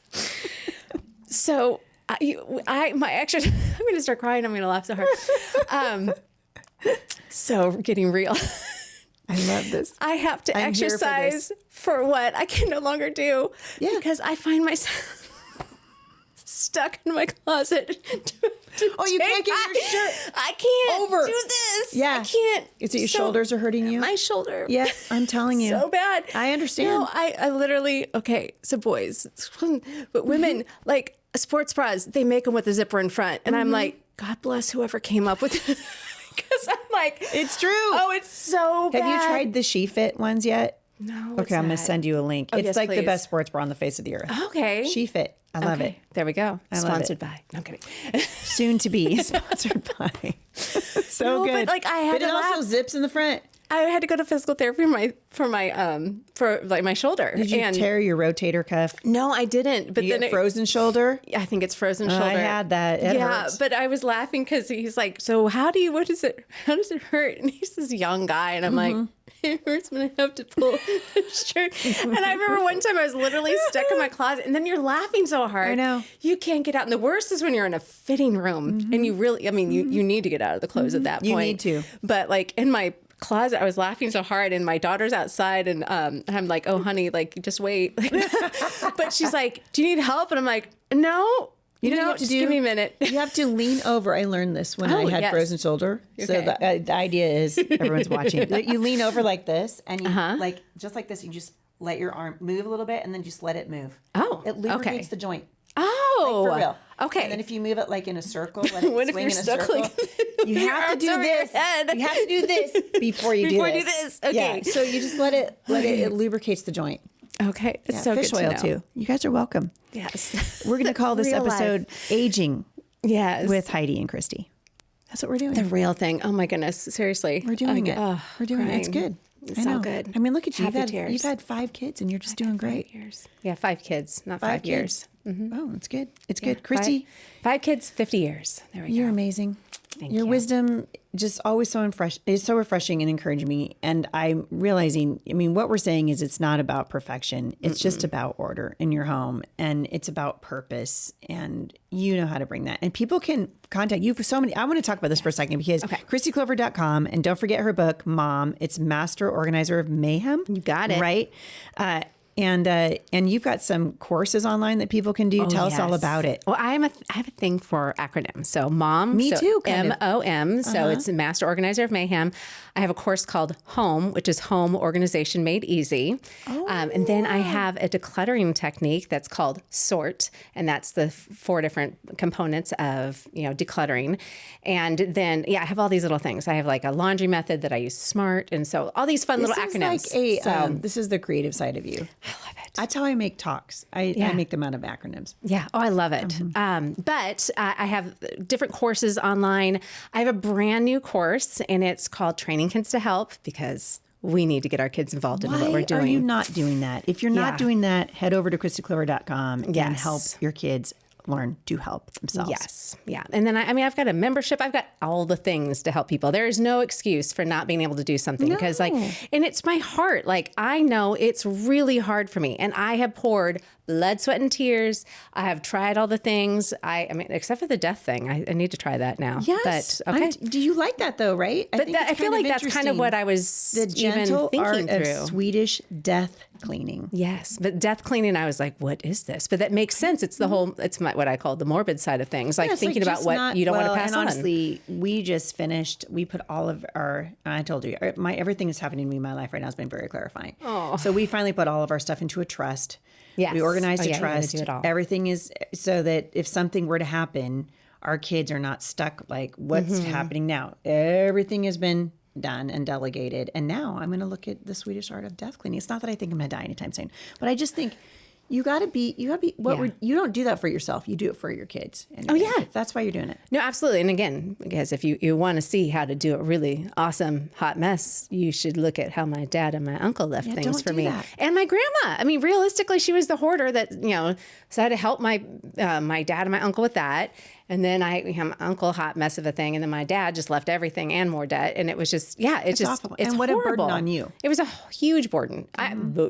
S2: So I'm going to start crying. I'm going to laugh so hard. So getting real.
S1: I love this.
S2: I have to
S1: I'm here for
S2: exercise for what I can no longer do because I find myself stuck in my closet.
S1: You can't get your shirt.
S2: I can't
S1: over.
S2: do this.
S1: Yeah.
S2: I can't.
S1: Is it your shoulders are hurting you?
S2: My shoulder.
S1: Yeah, I'm telling you.
S2: So bad.
S1: I understand.
S2: No, I literally, okay, so boys, but women, like sports bras, they make them with a zipper in front. And I'm like, God bless whoever came up with it. Because I'm like,
S1: it's true.
S2: Oh, it's so bad.
S1: Have you tried the She Fit ones yet?
S2: No.
S1: Okay, I'm going to send you a link. It's
S2: yes,
S1: like the
S2: please.
S1: best sports bra on the face of the earth.
S2: Okay.
S1: She Fit. I love it.
S2: There we go.
S1: love
S2: Sponsored
S1: it.
S2: by. No, I'm kidding.
S1: Soon to be sponsored by. So
S2: No,
S1: good.
S2: but, like, I had
S1: But it
S2: to
S1: also
S2: laugh.
S1: zips in the front.
S2: I had to go to physical therapy for my shoulder.
S1: Did you tear your rotator cuff?
S2: No, I didn't. But then
S1: frozen shoulder?
S2: I think it's frozen shoulder.
S1: I had that. It hurts.
S2: But I was laughing because he's like, so how does it hurt? And he's this young guy. And I'm like, it hurts when I have to pull the shirt. And I remember one time I was literally stuck in my closet, and then you're laughing so hard.
S1: I know.
S2: You can't get out. And the worst is when you're in a fitting room and you really, you need to get out of the clothes at that point.
S1: You need to.
S2: But like in my closet, I was laughing so hard, and my daughter's outside, and I'm like, oh honey, like just wait. But she's like, do you need help? And I'm like, no. You know what you have to do? Give me a minute.
S1: You have to lean over. I learned this when I had frozen shoulder. Okay. So the idea is, everyone's watching. You lean over like this, and you like just like this. You just let your arm move a little bit, and then just let it move.
S2: Oh,
S1: it lubricates the joint.
S2: Oh,
S1: like for real.
S2: Okay.
S1: And then if you move it like in a circle, let it swing in a circle.
S2: Like,
S1: you have to do this. You have to do this before you do this.
S2: Okay.
S1: Yeah. So you just let it. It lubricates the joint.
S2: Okay. It's so
S1: fish
S2: good
S1: oil
S2: to know.
S1: too. You guys are welcome.
S2: Yes.
S1: We're going to call this episode "Aging."
S2: Yes.
S1: With Heidi and Kristi. That's what we're doing.
S2: The real thing. Oh my goodness. Seriously.
S1: We're doing it. We're doing it. It's good.
S2: It's so good.
S1: I mean, look at you. You've had 5 kids, and you're just doing great.
S2: 5 years. Yeah, 5 kids, not 5 years.
S1: Mm-hmm. Oh, it's good. It's good. Kristi.
S2: 5 kids, 50 years. There we go.
S1: You're amazing.
S2: Thank
S1: Your
S2: you.
S1: wisdom just always so refreshing and encouraging me. And I'm realizing, what we're saying is it's not about perfection. It's just about order in your home, and it's about purpose, and you know how to bring that. And people can contact you for so many. I want to talk about this for a second because KristiClover.com, and don't forget her book, Mom. It's Master Organizer of Mayhem.
S2: You got it.
S1: Right? And you've got some courses online that people can do. Tell us all about it.
S2: Well, I have a thing for acronyms. So MOM.
S1: Me too.
S2: MOM. So it's Master Organizer of Mayhem. I have a course called Home, which is Home Organization Made Easy. And then I have a decluttering technique that's called Sort. And that's the 4 different components of, decluttering. And then, I have all these little things. I have like a laundry method that I use, SMART. And so all these fun little acronyms.
S1: This is the creative side of you.
S2: I love it.
S1: That's how I make talks. I make them out of acronyms.
S2: Yeah. Oh, I love it. But I have different courses online. I have a brand new course, and it's called Training Kids to Help, because we need to get our kids involved in what we're doing.
S1: Why are you not doing that? If you're not doing that, head over to KristiClover.com and help your kids learn to help themselves.
S2: Yes. Yeah. And then I've got a membership. I've got all the things to help people. There is no excuse for not being able to do something because and it's my heart. Like, I know it's really hard for me, and I have poured blood, sweat, and tears. I have tried all the things. Except for the death thing. I need to try that now.
S1: Yes.
S2: But, okay.
S1: Do you like that though, right?
S2: I feel like that's kind of what I was
S1: the gentle
S2: even
S1: art
S2: thinking through.
S1: of Swedish death cleaning.
S2: Yes. But death cleaning, I was like, what is this? But that makes sense. It's the whole, it's what I call the morbid side of things. Like thinking about what you don't want to pass on.
S1: Honestly, we just finished, we put all of our, I told you, everything that's happening to me in my life right now has been very clarifying.
S2: Oh.
S1: So we finally put all of our stuff into a trust.
S2: Yes.
S1: We organized a trust.
S2: Do it all.
S1: Everything is so that if something were to happen, our kids are not stuck like what's happening now. Everything has been done and delegated. And now I'm going to look at the Swedish art of death cleaning. It's not that I think I'm going to die anytime soon, but I just think you don't do that for yourself. You do it for your kids. And that's why you're doing it.
S2: No, absolutely. And again, because if you want to see how to do a really awesome hot mess, you should look at how my dad and my uncle left things for me.
S1: That.
S2: And my grandma. Realistically, she was the hoarder that, so I had to help my dad and my uncle with that. And then my uncle, hot mess of a thing. And then my dad just left everything and more debt. And it was just, it's just
S1: awful.
S2: It's
S1: and what
S2: horrible.
S1: a burden on you.
S2: It was a huge burden.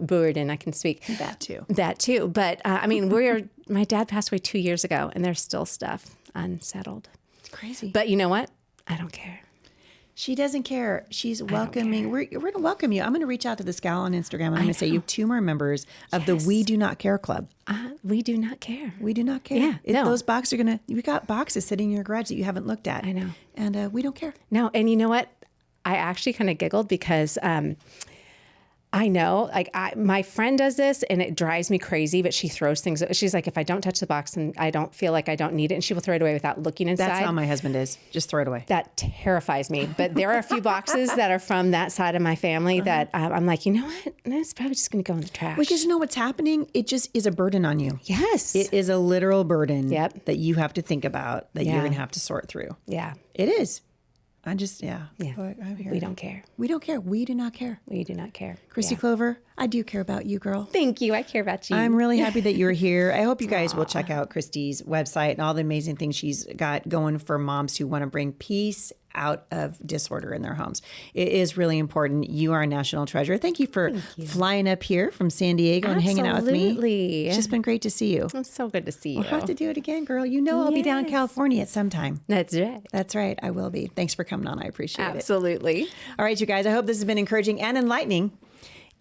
S2: Burden, I can speak.
S1: That too.
S2: But my dad passed away 2 years ago, and there's still stuff unsettled.
S1: It's crazy.
S2: But you know what? I don't care.
S1: She doesn't care. She's welcoming. We're going to welcome you. I'm going to reach out to this gal on Instagram, and I'm going to say you have 2 more members of the We Do Not Care Club.
S2: We do not care.
S1: We do not care.
S2: Yeah,
S1: Those boxes are we got boxes sitting in your garage that you haven't looked at.
S2: I know.
S1: And we don't care.
S2: No, and you know what? I actually kind of giggled because I know, my friend does this and it drives me crazy, but she throws things. She's like, if I don't touch the box and I don't feel like I don't need it, and she will throw it away without looking inside.
S1: That's how my husband is. Just throw it away.
S2: That terrifies me. But there are a few boxes that are from that side of my family that I'm like, you know what? It's probably just going to go in the trash.
S1: Because you know what's happening? It just is a burden on you.
S2: Yes.
S1: It is a literal burden that you have to think about, that you're going to have to sort through.
S2: Yeah.
S1: It is. I just, yeah. I'm here.
S2: We don't care.
S1: We don't care. We do not care.
S2: We do not care.
S1: Kristi Clover, I do care about you, girl.
S2: Thank you. I care about you.
S1: I'm really happy that you're here. I hope you guys will check out Kristi's website and all the amazing things she's got going for moms who want to bring peace out of disorder in their homes. It is really important. You are a national treasure. Thank you for flying up here from San Diego and hanging out with me.
S2: Absolutely.
S1: It's just been great to see you.
S2: It's so good to see you.
S1: We'll have to do it again, girl. You know I'll be down in California at some time.
S2: That's right.
S1: That's right. I will be. Thanks for coming on. I appreciate it.
S2: Absolutely.
S1: All right, you guys. I hope this has been encouraging and enlightening.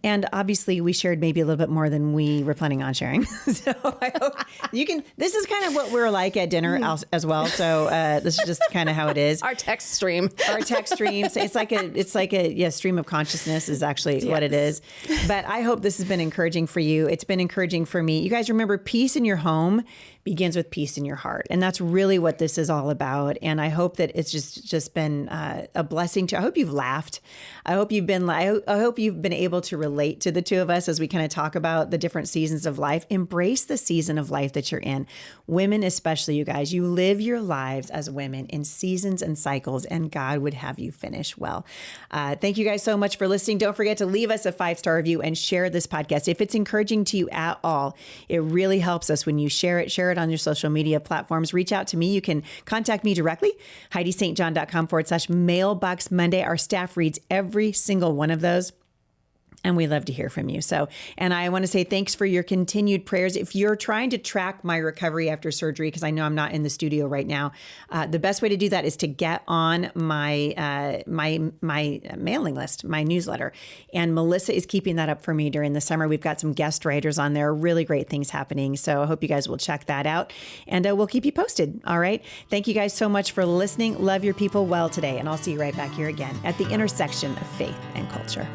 S1: And obviously, we shared maybe a little bit more than we were planning on sharing. So I hope you can. This is kind of what we're like at dinner as well. So this is just kind of how it is.
S2: Our text stream.
S1: Our text streams. It's like a stream of consciousness is actually what it is. But I hope this has been encouraging for you. It's been encouraging for me. You guys remember, peace in your home begins with peace in your heart. And that's really what this is all about. And I hope that it's just been a blessing to, I hope you've laughed. I hope you've been able to relate to the two of us as we kind of talk about the different seasons of life. Embrace the season of life that you're in. Women, especially, you guys, you live your lives as women in seasons and cycles, and God would have you finish well. Thank you guys so much for listening. Don't forget to leave us a 5-star review and share this podcast. If it's encouraging to you at all, it really helps us when you share it. Share it on your social media platforms. Reach out to me. You can contact me directly, HeidiSt.John.com/Mailbox Monday. Our staff reads every single one of those. And we love to hear from you. So, and I want to say thanks for your continued prayers. If you're trying to track my recovery after surgery, because I know I'm not in the studio right now, the best way to do that is to get on my my mailing list, my newsletter. And Melissa is keeping that up for me during the summer. We've got some guest writers on there, really great things happening. So I hope you guys will check that out, and we'll keep you posted. All right. Thank you guys so much for listening. Love your people well today. And I'll see you right back here again at the intersection of faith and culture.